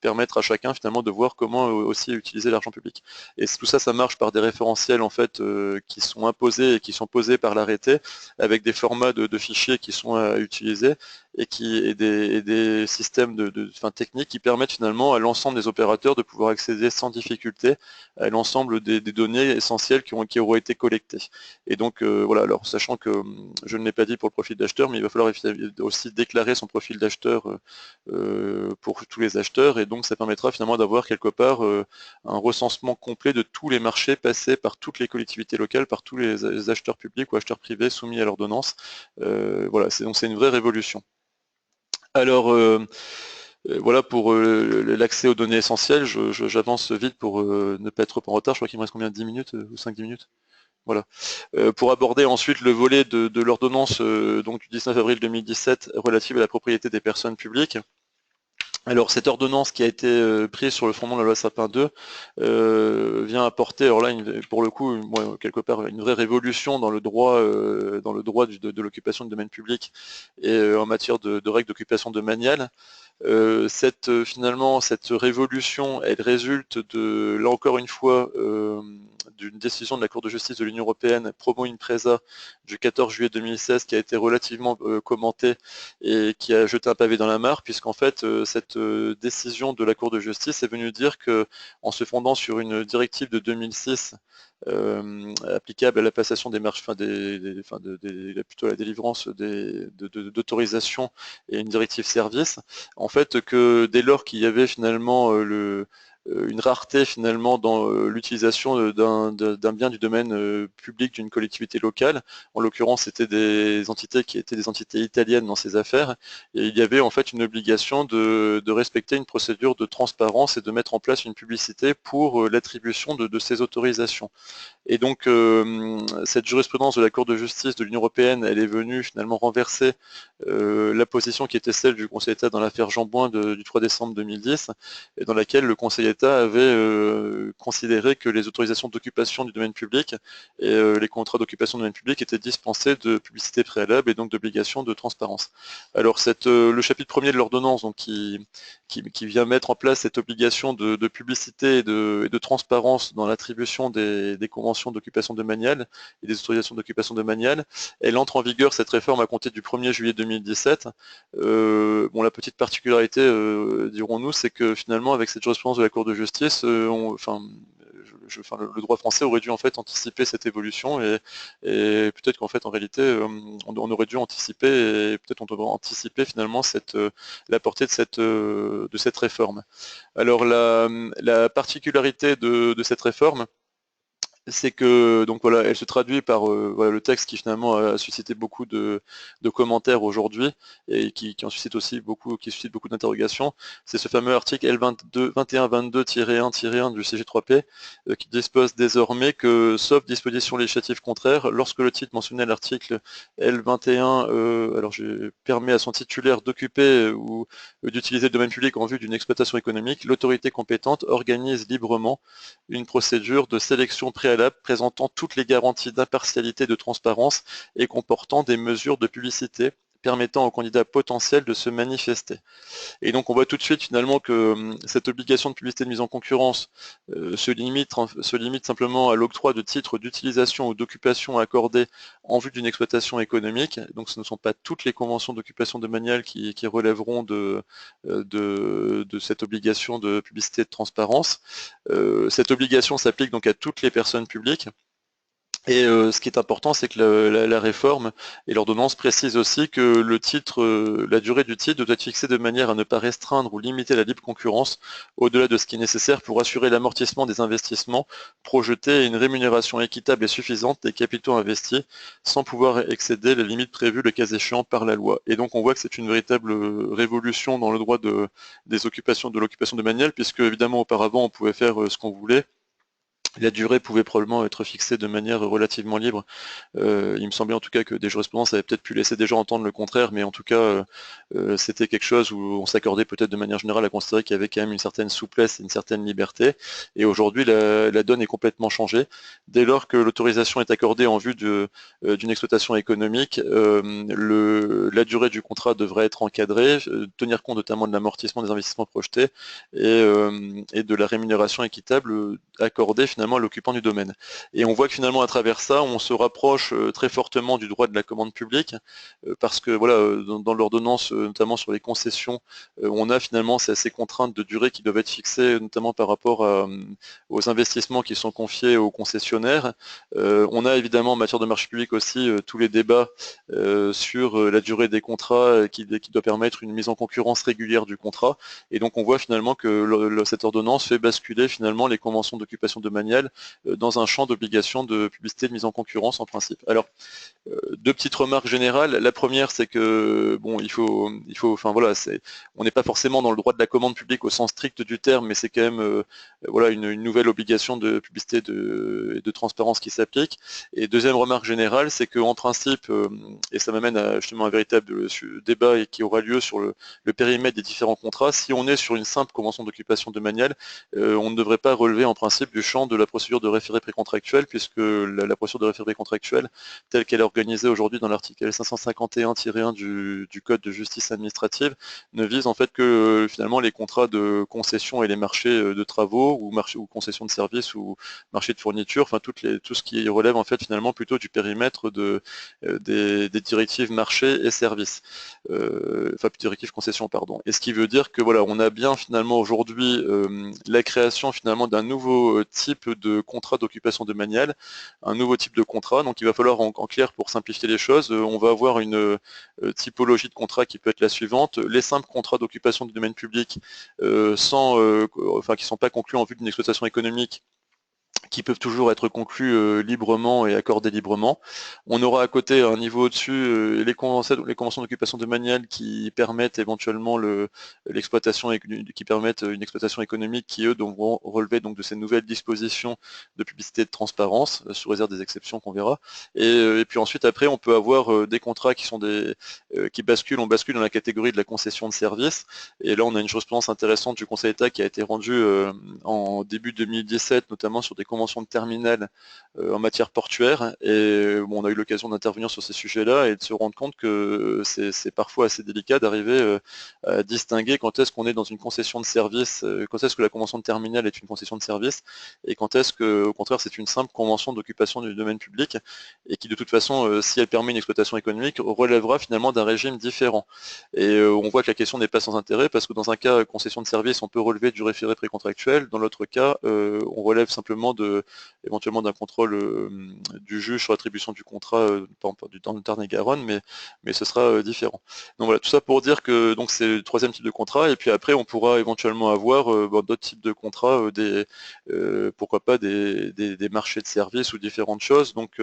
[SPEAKER 2] permettre à chacun finalement de voir comment aussi utiliser l'argent public. Et tout ça, ça marche par des référentiels en fait qui sont imposés et qui sont posés par l'arrêté, avec des formats de fichiers qui sont à utiliser et des systèmes enfin, techniques qui permettent finalement à l'ensemble des opérateurs de pouvoir accéder sans difficulté à l'ensemble des données essentielles qui auront été collectées. Et donc voilà, alors sachant que je ne l'ai pas dit pour le profil d'acheteur, mais il va falloir aussi déclarer son profil d'acheteur pour tous les acheteurs, et donc ça permettra finalement d'avoir quelque part un recensement complet de tous les marchés passés par toutes les collectivités locales, par tous les acheteurs publics ou acheteurs privés soumis à l'ordonnance. Voilà, donc c'est une vraie révolution. Alors, voilà pour l'accès aux données essentielles. J'avance vite pour ne pas être trop en retard. Je crois qu'il me reste combien, 10 minutes ou 5-10 minutes? Voilà. Pour aborder ensuite le volet de l'ordonnance donc du 19 avril 2017 relative à la propriété des personnes publiques. Alors cette ordonnance qui a été prise sur le fondement de la loi Sapin 2 vient apporter, alors là pour le coup, moi, quelque part une vraie révolution dans le droit, de l'occupation du domaine public et en matière de règles d'occupation domaniale. Finalement, cette révolution, elle résulte là encore une fois, d'une décision de la Cour de justice de l'Union européenne, Promo Impresa, du 14 juillet 2016, qui a été relativement commentée et qui a jeté un pavé dans la mare, puisqu'en fait, cette décision de la Cour de justice est venue dire que, en se fondant sur une directive de 2006, applicable à la passation des marches, plutôt à la délivrance d'autorisations et une directive service, en fait que dès lors qu'il y avait finalement une rareté finalement dans l'utilisation d'un bien du domaine public d'une collectivité locale, en l'occurrence c'était des entités qui étaient des entités italiennes dans ces affaires, et il y avait en fait une obligation de respecter une procédure de transparence et de mettre en place une publicité pour l'attribution de ces autorisations. Et donc cette jurisprudence de la Cour de justice de l'Union européenne, elle est venue finalement renverser la position qui était celle du Conseil d'État dans l'affaire Jeanboin du 3 décembre 2010, et dans laquelle le Conseil d'État avait considéré que les autorisations d'occupation du domaine public et les contrats d'occupation du domaine public étaient dispensés de publicité préalable et donc d'obligation de transparence. Alors le chapitre premier de l'ordonnance, donc qui vient mettre en place cette obligation de publicité et de transparence dans l'attribution des conventions d'occupation domaniale et des autorisations d'occupation domaniale, elle entre en vigueur, cette réforme, à compter du 1er juillet 2017. Bon, la petite particularité, dirons-nous, c'est que finalement, avec cette jurisprudence de la Cour de justice, le droit français aurait dû en fait anticiper cette évolution, et peut-être qu'en fait en réalité on aurait dû anticiper, et peut-être on devrait anticiper finalement la portée de cette réforme. Alors la particularité de cette réforme, c'est que donc voilà, elle se traduit par voilà, le texte qui finalement a suscité beaucoup de commentaires aujourd'hui et qui en suscite aussi beaucoup, qui suscite beaucoup d'interrogations. C'est ce fameux article L2122-1-1 du CG3P qui dispose désormais que, sauf disposition législative contraire, lorsque le titre mentionné à l'article L21 permet à son titulaire d'occuper ou d'utiliser le domaine public en vue d'une exploitation économique, l'autorité compétente organise librement une procédure de sélection préalable présentant toutes les garanties d'impartialité et de transparence et comportant des mesures de publicité permettant aux candidats potentiels de se manifester. Et donc on voit tout de suite finalement que cette obligation de publicité de mise en concurrence se limite simplement à l'octroi de titres d'utilisation ou d'occupation accordés en vue d'une exploitation économique. Donc ce ne sont pas toutes les conventions d'occupation domaniale qui relèveront de cette obligation de publicité de transparence. Cette obligation s'applique donc à toutes les personnes publiques. Et ce qui est important, c'est que la réforme et l'ordonnance précisent aussi que le titre, la durée du titre doit être fixée de manière à ne pas restreindre ou limiter la libre concurrence au-delà de ce qui est nécessaire pour assurer l'amortissement des investissements projetés et une rémunération équitable et suffisante des capitaux investis, sans pouvoir excéder les limites prévues le cas échéant par la loi. Et donc on voit que c'est une véritable révolution dans le droit des occupations, de l'occupation domaniale, puisque évidemment auparavant on pouvait faire ce qu'on voulait. La durée pouvait probablement être fixée de manière relativement libre. Il me semblait en tout cas que des jurisprudences avaient peut-être pu laisser déjà entendre le contraire, mais en tout cas, c'était quelque chose où on s'accordait peut-être de manière générale à considérer qu'il y avait quand même une certaine souplesse et une certaine liberté. Et aujourd'hui, la donne est complètement changée. Dès lors que l'autorisation est accordée en vue d'une exploitation économique, la durée du contrat devrait être encadrée, tenir compte notamment de l'amortissement des investissements projetés et de la rémunération équitable accordée finalement à l'occupant du domaine. Et on voit que finalement à travers ça, on se rapproche très fortement du droit de la commande publique, parce que voilà, dans l'ordonnance, notamment sur les concessions, on a finalement ces contraintes de durée qui doivent être fixées, notamment par rapport aux investissements qui sont confiés aux concessionnaires. On a évidemment en matière de marché public aussi tous les débats sur la durée des contrats qui doit permettre une mise en concurrence régulière du contrat. Et donc on voit finalement que cette ordonnance fait basculer finalement les conventions d'occupation domaniale dans un champ d'obligation de publicité de mise en concurrence en principe. Alors, deux petites remarques générales. La première, c'est que bon, enfin voilà, on n'est pas forcément dans le droit de la commande publique au sens strict du terme, mais c'est quand même voilà une nouvelle obligation de publicité et de transparence qui s'applique. Et deuxième remarque générale, c'est qu'en principe, et ça m'amène à justement un véritable débat et qui aura lieu sur le périmètre des différents contrats, si on est sur une simple convention d'occupation domaniale, on ne devrait pas relever en principe du champ de la procédure de référé précontractuel, puisque la procédure de référé précontractuel, telle qu'elle est organisée aujourd'hui dans l'article 551-1 du Code de justice administrative, ne vise en fait que finalement les contrats de concession et les marchés de travaux ou concession de services ou marché de fourniture, enfin tout ce qui relève en fait finalement plutôt du périmètre des directives marché et services, enfin directives concession pardon. Et ce qui veut dire que voilà, on a bien finalement aujourd'hui la création finalement d'un nouveau type de contrat d'occupation domaniale, un nouveau type de contrat. Donc il va falloir en clair, pour simplifier les choses, on va avoir une typologie de contrat qui peut être la suivante. Les simples contrats d'occupation du domaine public enfin, qui ne sont pas conclus en vue d'une exploitation économique, qui peuvent toujours être conclus librement et accordés librement. On aura à côté un niveau au-dessus les conventions d'occupation domaniale qui permettent éventuellement l'exploitation qui permettent une exploitation économique qui eux devront relever donc de ces nouvelles dispositions de publicité et de transparence sous réserve des exceptions qu'on verra. Et puis ensuite après on peut avoir des contrats qui sont on bascule dans la catégorie de la concession de services. Et là on a une jurisprudence intéressante du Conseil d'État qui a été rendue en début 2017, notamment sur des conventions de terminal en matière portuaire. Et bon, on a eu l'occasion d'intervenir sur ces sujets-là et de se rendre compte que c'est parfois assez délicat d'arriver à distinguer quand est-ce qu'on est dans une concession de service, quand est-ce que la convention de terminal est une concession de service, et quand est-ce que, au contraire, c'est une simple convention d'occupation du domaine public, et qui de toute façon, si elle permet une exploitation économique, relèvera finalement d'un régime différent. Et on voit que la question n'est pas sans intérêt, parce que dans un cas concession de service, on peut relever du référé précontractuel, dans l'autre cas, on relève simplement éventuellement d'un contrôle du juge sur l'attribution du contrat dans le Tarn-et-Garonne, mais ce sera différent. Donc voilà, tout ça pour dire que donc c'est le troisième type de contrat, et puis après on pourra éventuellement avoir d'autres types de contrats, pourquoi pas des marchés de services ou différentes choses, donc,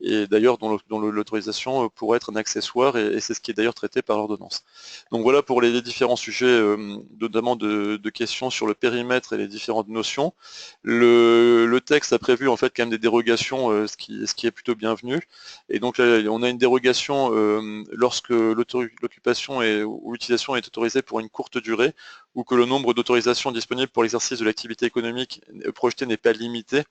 [SPEAKER 2] et d'ailleurs dont l'autorisation pourrait être un accessoire, et c'est ce qui est d'ailleurs traité par l'ordonnance. Donc voilà pour les différents sujets, notamment de questions sur le périmètre et les différentes notions. Le texte a prévu en fait quand même des dérogations, ce qui est plutôt bienvenu. Et donc là, on a une dérogation lorsque l'occupation ou l'utilisation est autorisée pour une courte durée, ou que le nombre d'autorisations disponibles pour l'exercice de l'activité économique projetée n'est pas limité.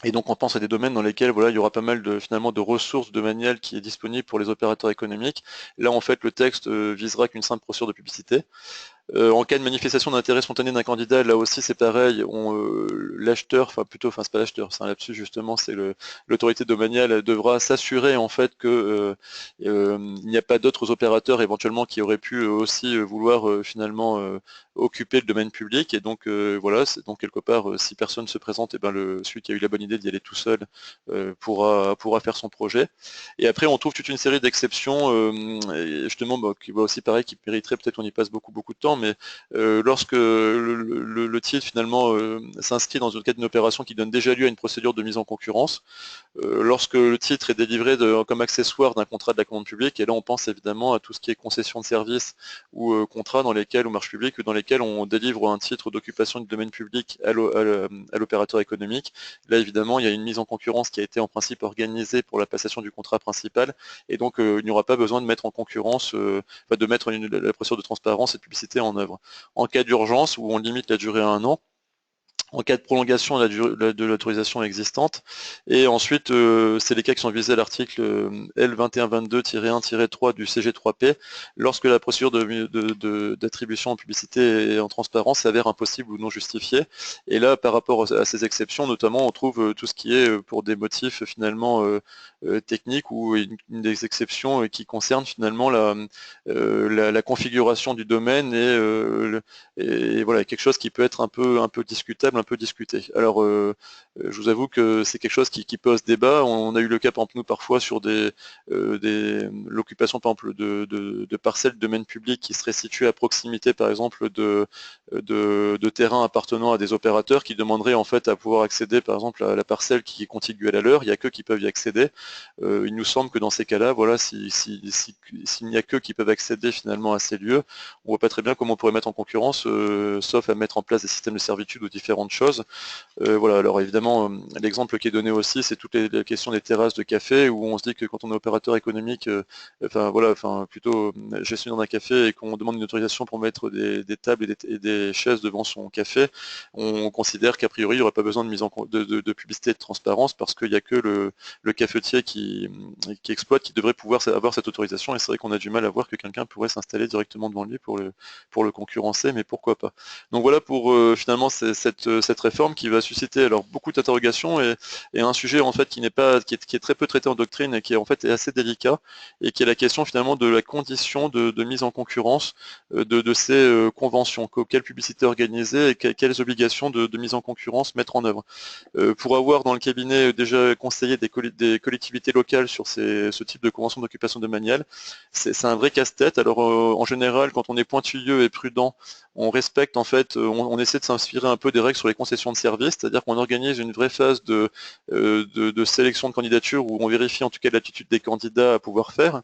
[SPEAKER 2] Et donc on pense à des domaines dans lesquels voilà, il y aura pas mal finalement de ressources de manuel qui est disponible pour les opérateurs économiques. Là en fait le texte visera qu'une simple procédure de publicité. En cas de manifestation d'intérêt spontané d'un candidat, là aussi c'est pareil, l'acheteur, enfin c'est pas l'acheteur, c'est un lapsus justement, c'est l'autorité domaniale devra s'assurer en fait que il n'y a pas d'autres opérateurs éventuellement qui auraient pu aussi vouloir finalement occuper le domaine public, et donc voilà, donc quelque part, si personne se présente, et ben celui qui a eu la bonne idée d'y aller tout seul pourra faire son projet. Et après, on trouve toute une série d'exceptions, et justement, qui va aussi pareil, qui mériterait peut-être qu'on y passe beaucoup de temps, mais lorsque le titre finalement s'inscrit dans le cadre d'une opération qui donne déjà lieu à une procédure de mise en concurrence, lorsque le titre est délivré comme accessoire d'un contrat de la commande publique, et là on pense évidemment à tout ce qui est concession de services ou contrats dans lesquels, ou marche publique, ou dans lesquels on délivre un titre d'occupation du domaine public à l'opérateur économique. Là évidemment il y a une mise en concurrence qui a été en principe organisée pour la passation du contrat principal, et donc il n'y aura pas besoin de mettre en concurrence, de mettre la procédure de transparence et de publicité en œuvre. En cas d'urgence, où on limite la durée à 1 an, en cas de prolongation de l'autorisation existante. Et ensuite, c'est les cas qui sont visés à l'article L2122-1-3 du CG3P, lorsque la procédure d'attribution en publicité et en transparence s'avère impossible ou non justifiée. Et là, par rapport à ces exceptions, notamment, on trouve tout ce qui est pour des motifs finalement techniques, ou une des exceptions qui concerne finalement la configuration du domaine, et voilà, quelque chose qui peut être un peu discutable, un peu discuté. Alors, je vous avoue que c'est quelque chose qui pose débat. On a eu le cas, par exemple, nous, parfois, sur l'occupation, par exemple, de parcelles de domaine public qui seraient situées à proximité, par exemple, de terrains appartenant à des opérateurs qui demanderaient, en fait, à pouvoir accéder, par exemple, à la parcelle qui est contiguë à la leur. Il n'y a qu'eux qui peuvent y accéder. Il nous semble que dans ces cas-là, voilà, s'il n'y a qu'eux qui peuvent accéder, finalement, à ces lieux, on voit pas très bien comment on pourrait mettre en concurrence, sauf à mettre en place des systèmes de servitude ou différentes choses. Voilà, alors évidemment, l'exemple qui est donné aussi, c'est toutes les questions des terrasses de café, où on se dit que quand on est opérateur économique, plutôt gestionnaire d'un café, et qu'on demande une autorisation pour mettre des tables et des chaises devant son café, on considère qu'a priori, il n'y aurait pas besoin de mise en de publicité et de transparence, parce qu'il n'y a que le cafetier qui exploite qui devrait pouvoir avoir cette autorisation, et c'est vrai qu'on a du mal à voir que quelqu'un pourrait s'installer directement devant lui pour le concurrencer, mais pourquoi pas. Donc voilà pour finalement cette réforme qui va susciter alors beaucoup d'interrogations, et un sujet en fait qui est très peu traité en doctrine, et qui en fait est assez délicat, et qui est la question finalement de la condition de mise en concurrence de ces conventions, quelle publicité organiser, et quelles obligations de mise en concurrence mettre en œuvre. Pour avoir dans le cabinet déjà conseillé des collectivités locales sur ce type de convention d'occupation domaniale, c'est un vrai casse-tête. Alors en général, quand on est pointilleux et prudent, on respecte en fait, on essaie de s'inspirer un peu des règles sur les concessions de services, c'est-à-dire qu'on organise une vraie phase de sélection de candidatures, où on vérifie en tout cas l'attitude des candidats à pouvoir faire.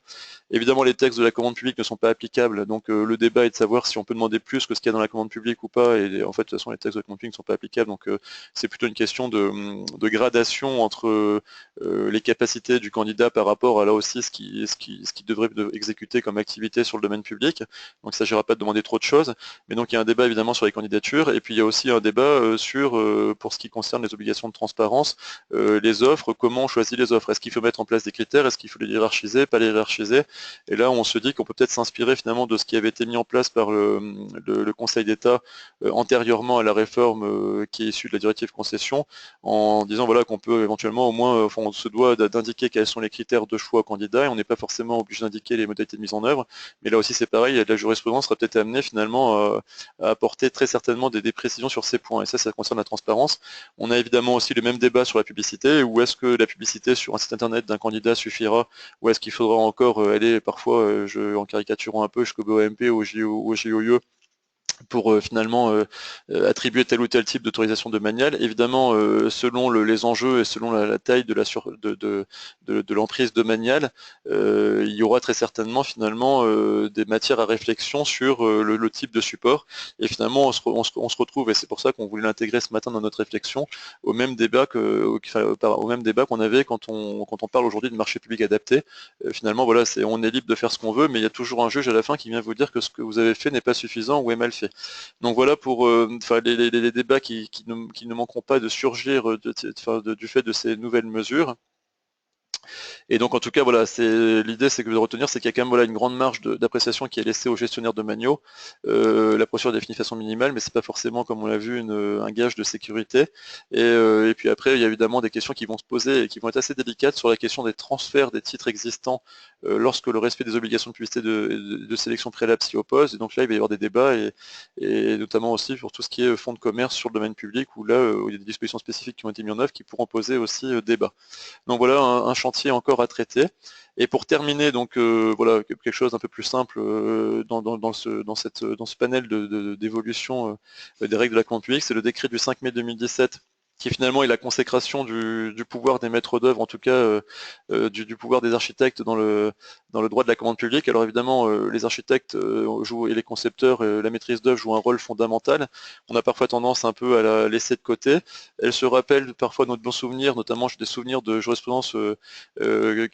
[SPEAKER 2] Évidemment, les textes de la commande publique ne sont pas applicables, donc le débat est de savoir si on peut demander plus que ce qu'il y a dans la commande publique ou pas, et en fait, de toute façon, les textes de la commande publique ne sont pas applicables, donc c'est plutôt une question de gradation entre les capacités du candidat par rapport à là aussi ce qui devrait exécuter comme activité sur le domaine public. Donc il ne s'agira pas de demander trop de choses, mais donc il y a un débat évidemment sur les candidatures, et puis il y a aussi un débat pour ce qui concerne les obligations de transparence, les offres, comment on choisit les offres, est-ce qu'il faut mettre en place des critères, est-ce qu'il faut les hiérarchiser, pas les hiérarchiser, et là on se dit qu'on peut peut-être s'inspirer finalement de ce qui avait été mis en place par le Conseil d'État antérieurement à la réforme qui est issue de la directive concession, en disant voilà qu'on peut éventuellement au moins, on se doit d'indiquer quels sont les critères de choix candidats, et on n'est pas forcément obligé d'indiquer les modalités de mise en œuvre, mais là aussi c'est pareil, la jurisprudence sera peut-être amenée finalement à apporter très certainement des précisions sur ces points, et ça concerne la transparence. On a évidemment aussi le même débat sur la publicité, où est-ce que la publicité sur un site internet d'un candidat suffira, ou est-ce qu'il faudra encore aller parfois, en caricaturant un peu, jusqu'au BOMP ou au JOIE, pour finalement attribuer tel ou tel type d'autorisation domaniale. Évidemment, selon les enjeux et selon la taille de l'emprise domaniale, il y aura très certainement finalement des matières à réflexion sur le type de support. Et finalement, on se retrouve, et c'est pour ça qu'on voulait l'intégrer ce matin dans notre réflexion, au même débat qu'on avait quand on parle aujourd'hui de marché public adapté. Finalement, voilà, on est libre de faire ce qu'on veut, mais il y a toujours un juge à la fin qui vient vous dire que ce que vous avez fait n'est pas suffisant ou est mal fait. Donc voilà pour les débats qui ne manqueront pas de surgir du fait de ces nouvelles mesures. Et donc en tout cas voilà, l'idée c'est que de retenir c'est qu'il y a quand même voilà, une grande marge d'appréciation qui est laissée aux gestionnaires de manuaux. La procédure est définie de façon minimale, mais c'est pas forcément, comme on l'a vu, un gage de sécurité. Et puis après, il y a évidemment des questions qui vont se poser et qui vont être assez délicates sur la question des transferts des titres existants lorsque le respect des obligations de publicité de sélection préalable s'y oppose. Et donc là, il va y avoir des débats, et notamment aussi pour tout ce qui est fonds de commerce sur le domaine public, où là, il y a des dispositions spécifiques qui ont été mises en œuvre qui pourront poser aussi débat. Donc voilà un chantier encore à traiter. Et pour terminer, donc voilà quelque chose d'un peu plus simple dans ce panel d'évolution des règles de la commande publique, c'est le décret du 5 mai 2017 qui finalement est la consécration du pouvoir des maîtres d'œuvre, en tout cas du pouvoir des architectes dans le droit de la commande publique. Alors évidemment, les architectes jouent, et les concepteurs, la maîtrise d'œuvre joue un rôle fondamental. On a parfois tendance un peu à la laisser de côté. Elle se rappelle parfois notre bons souvenirs, notamment j'ai des souvenirs de jurisprudence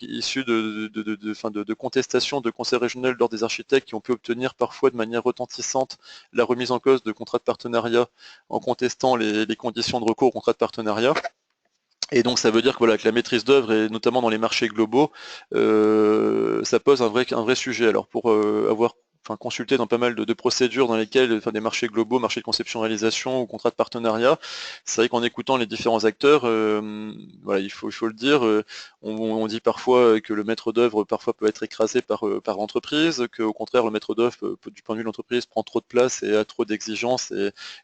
[SPEAKER 2] issus de contestations de conseils régionaux d'ordre des architectes qui ont pu obtenir parfois de manière retentissante la remise en cause de contrats de partenariat en contestant les conditions de recours au contrat de partenariat. Et donc ça veut dire que, voilà, que la maîtrise d'œuvre, et notamment dans les marchés globaux, ça pose un vrai sujet. Alors pour avoir consulté dans pas mal de procédures dans lesquelles, des marchés globaux, marchés de conception-réalisation ou contrats de partenariat, c'est vrai qu'en écoutant les différents acteurs, voilà, il faut le dire, on dit parfois que le maître d'œuvre parfois peut être écrasé par l'entreprise, qu'au contraire le maître d'œuvre, du point de vue de l'entreprise, prend trop de place et a trop d'exigences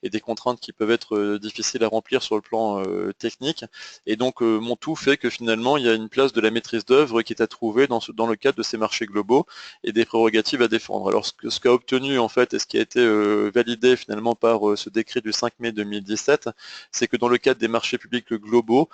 [SPEAKER 2] et des contraintes qui peuvent être difficiles à remplir sur le plan technique. Et donc mon tout fait que finalement il y a une place de la maîtrise d'œuvre qui est à trouver dans le cadre de ces marchés globaux et des prérogatives à défendre. Alors ce qu'a obtenu en fait et ce qui a été validé finalement par ce décret du 5 mai 2017, c'est que dans le cadre des marchés publics globaux,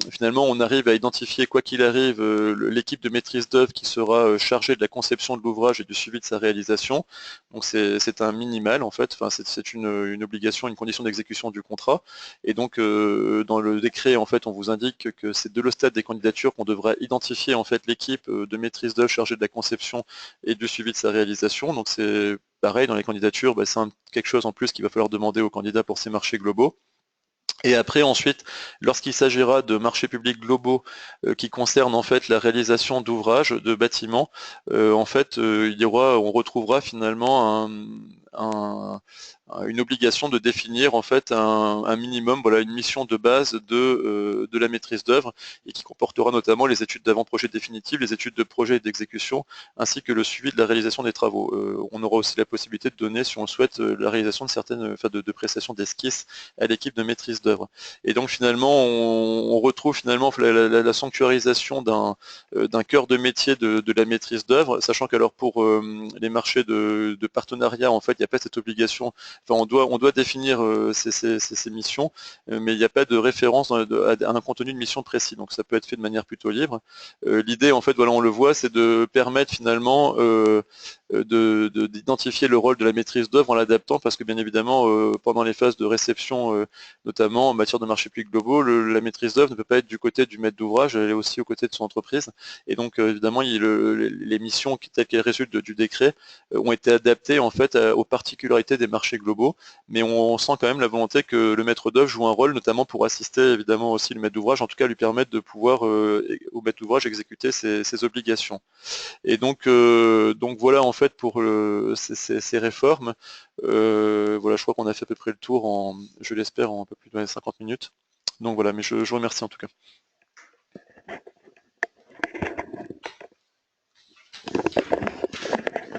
[SPEAKER 2] finalement on arrive à identifier quoi qu'il arrive l'équipe de maîtrise d'œuvre qui sera chargée de la conception de l'ouvrage et du suivi de sa réalisation. Donc c'est un minimal en fait, c'est une obligation, une condition d'exécution du contrat. Et donc dans le décret en fait on vous indique que c'est de le stade des candidatures qu'on devra identifier en fait l'équipe de maîtrise d'œuvre chargée de la conception et du suivi de sa réalisation. Donc c'est pareil dans les candidatures, c'est quelque chose en plus qu'il va falloir demander aux candidats pour ces marchés globaux. Et après ensuite, lorsqu'il s'agira de marchés publics globaux qui concernent en fait la réalisation d'ouvrages, de bâtiments, en fait on retrouvera finalement une obligation de définir en fait un minimum, voilà, une mission de base de la maîtrise d'œuvre et qui comportera notamment les études d'avant-projet définitive, les études de projet et d'exécution, ainsi que le suivi de la réalisation des travaux. On aura aussi la possibilité de donner, si on le souhaite, la réalisation de certaines, de prestations d'esquisses à l'équipe de maîtrise d'œuvre. Et donc finalement, on retrouve finalement la sanctuarisation d'un cœur de métier de la maîtrise d'œuvre, sachant qu'alors pour les marchés de partenariat, en fait, il n'y a pas cette obligation. Enfin, on doit définir ces missions, mais il n'y a pas de référence à un contenu de mission précis. Donc ça peut être fait de manière plutôt libre. L'idée, en fait, voilà, on le voit, c'est de permettre finalement d'identifier le rôle de la maîtrise d'œuvre en l'adaptant, parce que bien évidemment, pendant les phases de réception, notamment en matière de marchés publics globaux, la maîtrise d'œuvre ne peut pas être du côté du maître d'ouvrage, elle est aussi aux côtés de son entreprise. Et donc, évidemment, les missions telles qu'elles résultent du décret ont été adaptées en fait aux particularités des marchés globaux, mais on sent quand même la volonté que le maître d'œuvre joue un rôle, notamment pour assister évidemment aussi le maître d'ouvrage, en tout cas lui permettre de pouvoir au maître d'ouvrage exécuter ses obligations. Et donc voilà en fait pour ces réformes. Voilà, je crois qu'on a fait à peu près le tour je l'espère, en un peu plus de 50 minutes. Donc voilà, mais je vous remercie en tout cas.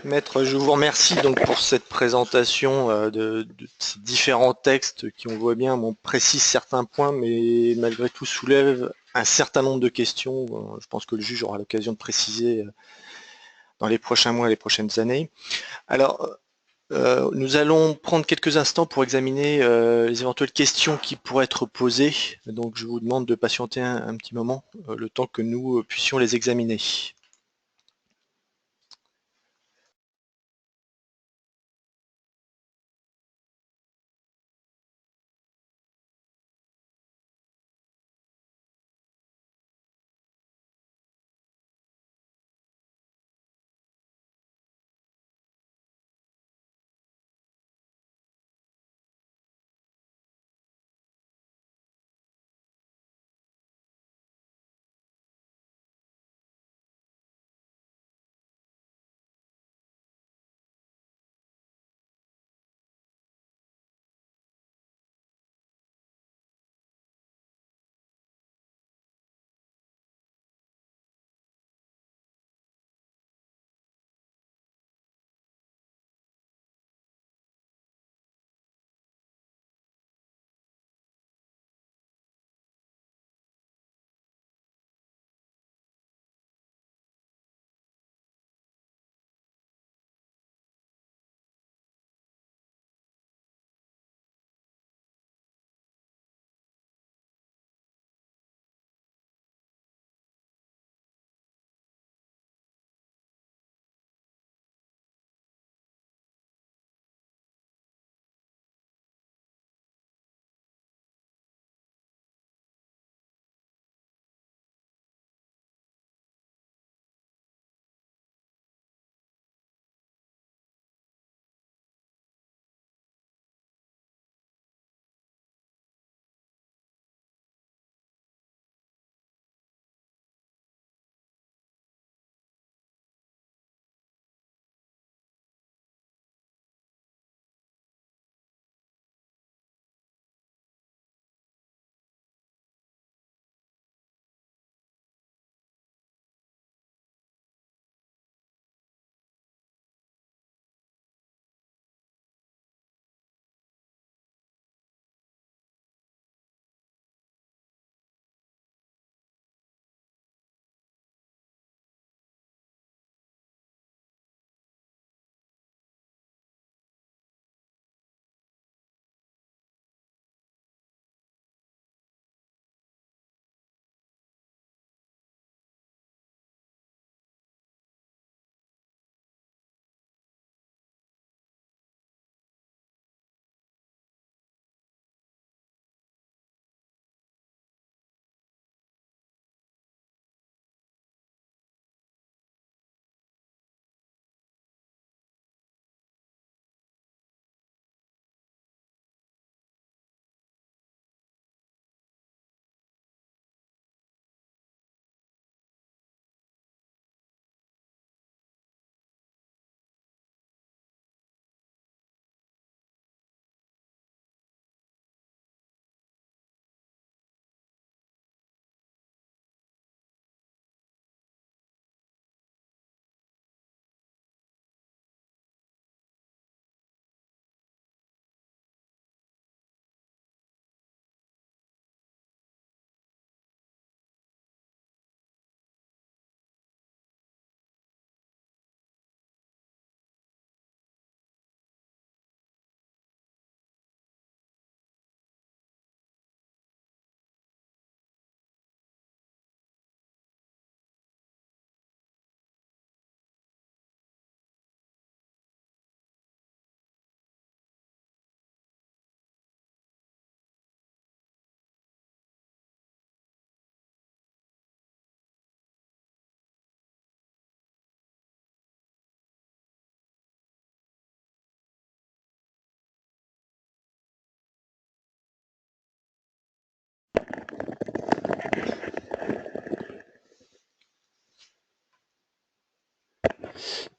[SPEAKER 1] Maître, je vous remercie donc pour cette présentation de ces différents textes qui, on voit bien, précisent certains points, mais malgré tout soulèvent un certain nombre de questions. Je pense que le juge aura l'occasion de préciser dans les prochains mois et les prochaines années. Alors, nous allons prendre quelques instants pour examiner les éventuelles questions qui pourraient être posées. Donc, je vous demande de patienter un petit moment, le temps que nous puissions les examiner.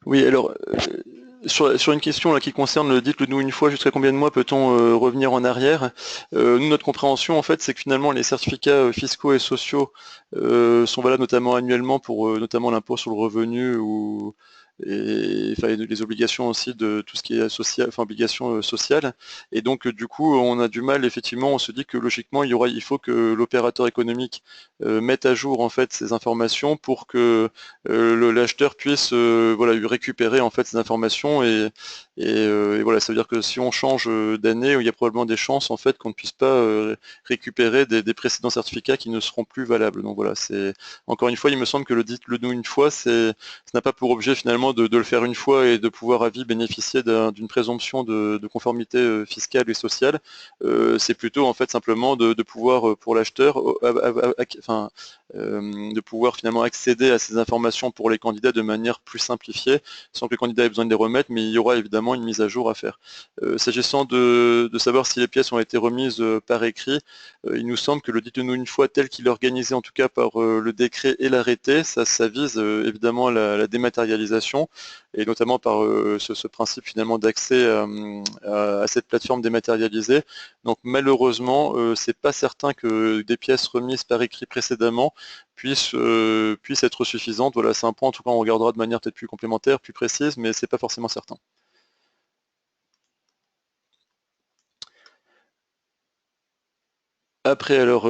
[SPEAKER 2] Oui, alors sur une question là, qui concerne dites-le nous une fois, jusqu'à combien de mois peut-on revenir en arrière? Nous, notre compréhension en fait, c'est que finalement les certificats fiscaux et sociaux sont valables notamment annuellement pour notamment l'impôt sur le revenu ou et enfin, les obligations aussi de tout ce qui est social, enfin obligations sociales. Et donc du coup, on a du mal, effectivement, on se dit que logiquement, il faut que l'opérateur économique mette à jour en fait ces informations pour que l'acheteur puisse voilà, récupérer en fait ces informations et voilà, ça veut dire que si on change d'année, il y a probablement des chances en fait qu'on ne puisse pas récupérer des précédents certificats qui ne seront plus valables. Donc voilà, c'est encore une fois, il me semble que le dites-le nous une fois, ça n'a pas pour objet finalement de le faire une fois et de pouvoir à vie bénéficier d'une présomption de conformité fiscale et sociale. C'est plutôt en fait simplement de pouvoir pour l'acheteur, enfin de pouvoir finalement accéder à ces informations pour les candidats de manière plus simplifiée, sans que les candidats aient besoin de les remettre, mais il y aura évidemment une mise à jour à faire. S'agissant de savoir si les pièces ont été remises par écrit, il nous semble que le dites-nous une fois tel qu'il est organisé en tout cas par le décret et l'arrêté, ça vise évidemment la dématérialisation et notamment par ce principe finalement d'accès à cette plateforme dématérialisée. Donc malheureusement, c'est pas certain que des pièces remises par écrit précédemment puissent être suffisantes. Voilà, c'est un point en tout cas on regardera de manière peut-être plus complémentaire, plus précise, mais c'est pas forcément certain. Après, alors,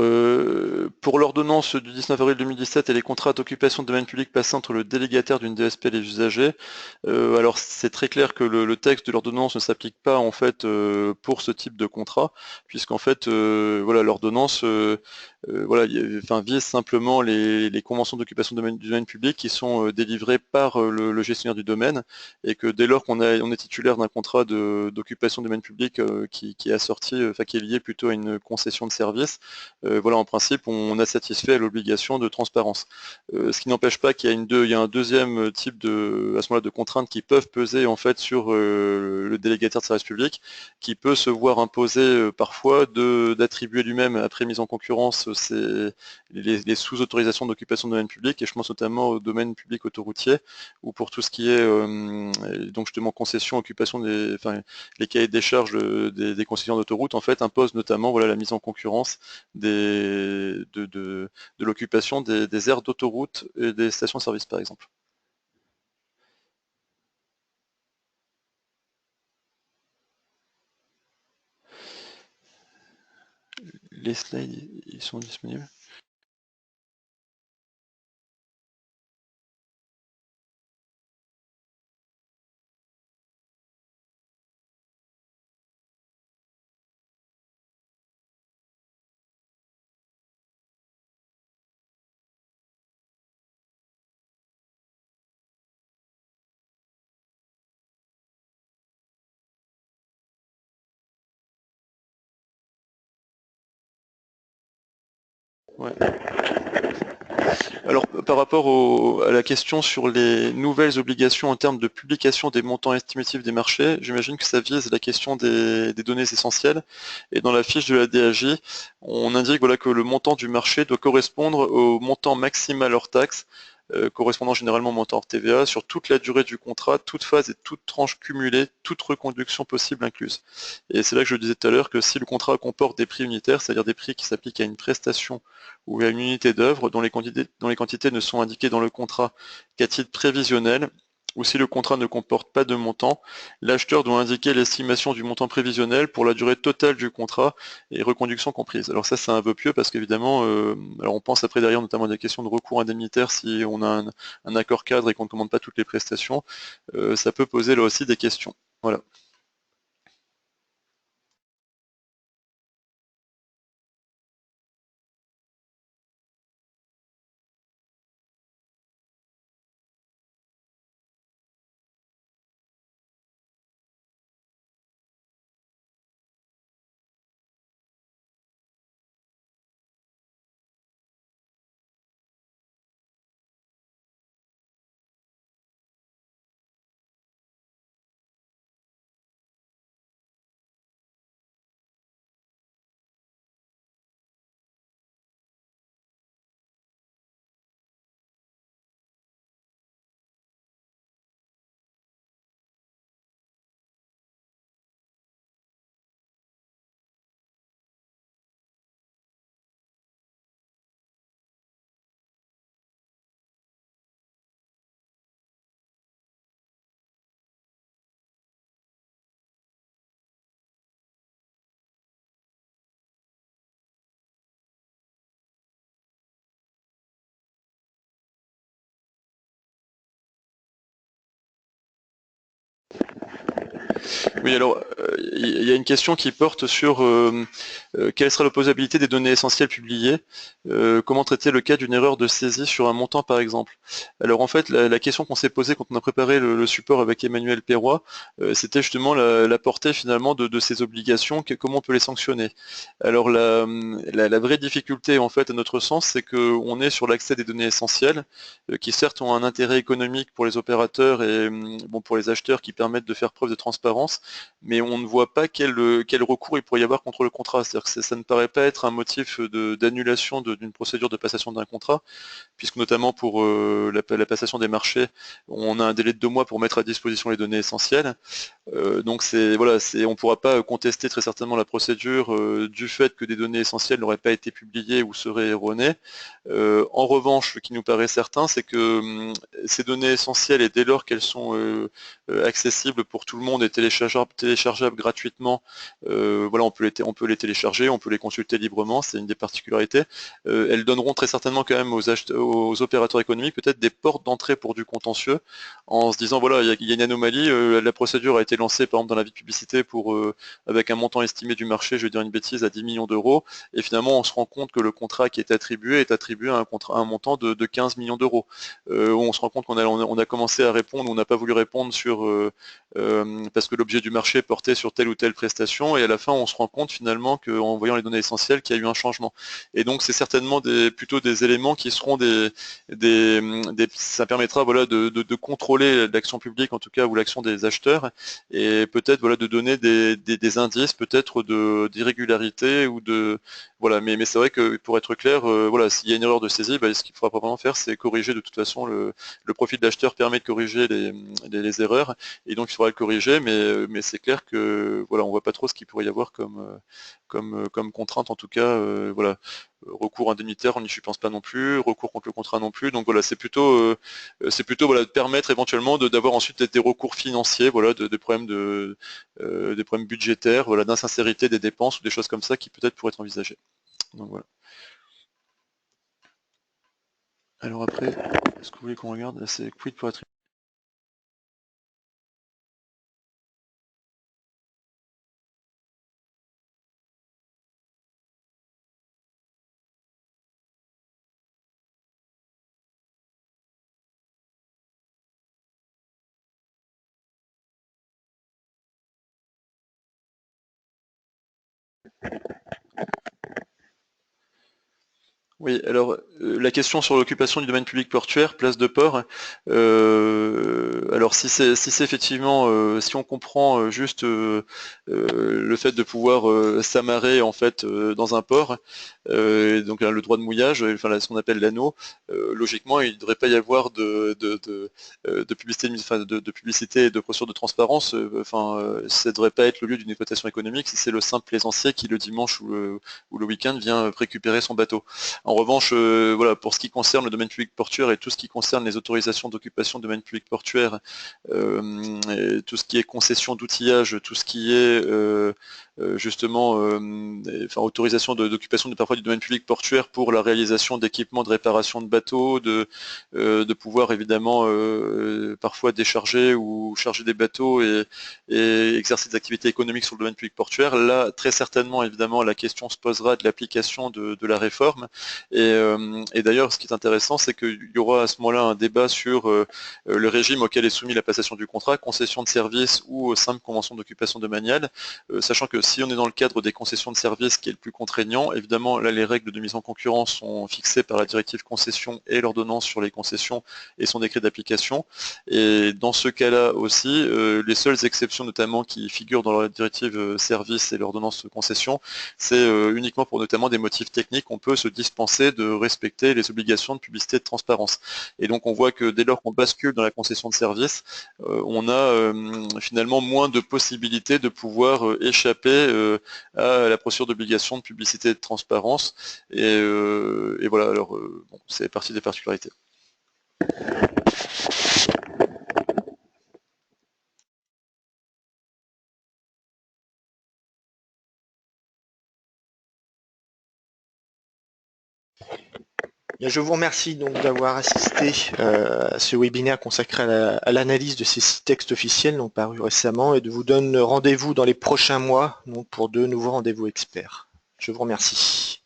[SPEAKER 2] pour l'ordonnance du 19 avril 2017 et les contrats d'occupation de domaine public passés entre le délégataire d'une DSP et les usagers, alors c'est très clair que le texte de l'ordonnance ne s'applique pas en fait pour ce type de contrat, puisqu'en fait, voilà, l'ordonnance voilà, enfin, vise simplement les conventions d'occupation du domaine public qui sont délivrées par le gestionnaire du domaine, et que dès lors on est titulaire d'un contrat d'occupation du domaine public qui est assorti, enfin qui est lié plutôt à une concession de service, voilà, en principe, on a satisfait à l'obligation de transparence. Ce qui n'empêche pas qu'il y a il y a un deuxième type à ce moment-là, de contraintes qui peuvent peser en fait sur le délégataire de service public, qui peut se voir imposer parfois d'attribuer lui-même, après mise en concurrence, les sous-autorisations d'occupation de domaine public, et je pense notamment au domaine public autoroutier, ou pour tout ce qui est donc justement concession, occupation enfin, les cahiers des charges des concessions d'autoroute, en fait, imposent notamment voilà, la mise en concurrence de l'occupation des aires d'autoroute et des stations-service, par exemple. Les slides, ils sont disponibles. Ouais. Alors, par rapport à la question sur les nouvelles obligations en termes de publication des montants estimatifs des marchés, j'imagine que ça vise la question des données essentielles. Et dans la fiche de la DAJ, on indique voilà, que le montant du marché doit correspondre au montant maximal hors taxe, correspondant généralement au montant hors TVA, sur toute la durée du contrat, toute phase et toute tranche cumulée, toute reconduction possible incluse. Et c'est là que je disais tout à l'heure que si le contrat comporte des prix unitaires, c'est-à-dire des prix qui s'appliquent à une prestation ou à une unité d'œuvre dont les quantités ne sont indiquées dans le contrat qu'à titre prévisionnel, ou si le contrat ne comporte pas de montant, l'acheteur doit indiquer l'estimation du montant prévisionnel pour la durée totale du contrat et reconduction comprise. Alors ça c'est un vœu pieux parce qu'évidemment, alors on pense après derrière notamment à des questions de recours indemnitaire si on a un accord cadre et qu'on ne commande pas toutes les prestations, ça peut poser là aussi des questions. Voilà. Oui, alors il y a une question qui porte sur quelle sera l'opposabilité des données essentielles publiées, comment traiter le cas d'une erreur de saisie sur un montant par exemple. Alors en fait, la question qu'on s'est posée quand on a préparé le support avec Emmanuel Perroy, c'était justement la portée finalement de ces obligations, comment on peut les sanctionner. Alors la vraie difficulté en fait à notre sens, c'est qu'on est sur l'accès des données essentielles, qui certes ont un intérêt économique pour les opérateurs et bon, pour les acheteurs qui permettent de faire preuve de transparence, mais on ne voit pas quel recours il pourrait y avoir contre le contrat. C'est-à-dire que ça ne paraît pas être un motif d'annulation d'une procédure de passation d'un contrat, puisque notamment pour la passation des marchés, on a un délai de 2 mois pour mettre à disposition les données essentielles. Donc voilà, on ne pourra pas contester très certainement la procédure du fait que des données essentielles n'auraient pas été publiées ou seraient erronées. En revanche, ce qui nous paraît certain, c'est que ces données essentielles, et dès lors qu'elles sont accessibles pour tout le monde et téléchargeables gratuitement, voilà, on peut les télécharger, on peut les consulter librement, c'est une des particularités. Elles donneront très certainement quand même aux opérateurs économiques peut-être des portes d'entrée pour du contentieux, en se disant voilà, il y a une anomalie, la procédure a été lancée par exemple dans la vie de publicité avec un montant estimé du marché, je vais dire une bêtise, à 10 millions d'euros, et finalement on se rend compte que le contrat qui est attribué à un montant de 15 millions d'euros. On se rend compte qu'on a commencé à répondre, on n'a pas voulu répondre parce que l'objet du marché portait sur telle ou telle prestation, et à la fin on se rend compte finalement qu'en voyant les données essentielles qu'il y a eu un changement. Et donc c'est certainement plutôt des éléments qui seront ça permettra voilà, de contrôler l'action publique en tout cas, ou l'action des acheteurs, et peut-être voilà, de donner des indices peut-être d'irrégularité ou de voilà, mais c'est vrai que pour être clair, voilà, s'il y a une erreur de saisie, ce qu'il faudra probablement faire, c'est corriger de toute façon le profil de l'acheteur permet de corriger les erreurs, et donc il faudra le corriger, mais c'est clair que voilà, on voit pas trop ce qu'il pourrait y avoir comme contrainte en tout cas, voilà. Recours indemnitaire, on n'y pense pas non plus, recours contre le contrat non plus, donc voilà, c'est plutôt voilà, de permettre éventuellement d'avoir ensuite des recours financiers, voilà, des problèmes budgétaires, voilà, d'insincérité des dépenses ou des choses comme ça qui peut-être pourraient être envisagées. Donc voilà. Alors après, est-ce que vous voulez qu'on regarde? C'est quid pour être. Oui, alors la question sur l'occupation du domaine public portuaire, place de port, alors si c'est effectivement, si on comprend juste le fait de pouvoir s'amarrer en fait dans un port, donc le droit de mouillage, enfin ce qu'on appelle l'anneau, logiquement il ne devrait pas y avoir de publicité, enfin, de publicité et de procédure de transparence, enfin ça ne devrait pas être le lieu d'une exploitation économique si c'est le simple plaisancier qui le dimanche ou le week-end vient récupérer son bateau. En revanche, voilà, pour ce qui concerne le domaine public portuaire et tout ce qui concerne les autorisations d'occupation de domaine public portuaire, tout ce qui est concession d'outillage, tout ce qui est justement enfin, autorisation d'occupation parfois du domaine public portuaire pour la réalisation d'équipements de réparation de bateaux, de pouvoir évidemment parfois décharger ou charger des bateaux et exercer des activités économiques sur le domaine public portuaire. Là, très certainement, évidemment, la question se posera de l'application de la réforme. Et d'ailleurs, ce qui est intéressant, c'est qu'il y aura à ce moment-là un débat sur le régime auquel est soumis la passation du contrat, concession de service ou simple convention d'occupation domaniale, sachant que si on est dans le cadre des concessions de service qui est le plus contraignant, évidemment, là, les règles de mise en concurrence sont fixées par la directive concession et l'ordonnance sur les concessions et son décret d'application. Et dans ce cas-là aussi, les seules exceptions notamment qui figurent dans la directive service et l'ordonnance concession, c'est uniquement pour notamment des motifs techniques qu'on peut se dispenser de respecter les obligations de publicité et de transparence. Et donc on voit que dès lors qu'on bascule dans la concession de service, on a finalement moins de possibilités de pouvoir échapper à la procédure d'obligation de publicité et de transparence. Et voilà, alors bon, c'est partie des particularités.
[SPEAKER 1] Bien, je vous remercie donc d'avoir assisté à ce webinaire consacré à l'analyse de ces 6 textes officiels donc parus récemment et de vous donne rendez-vous dans les prochains mois donc pour de nouveaux rendez-vous experts. Je vous remercie.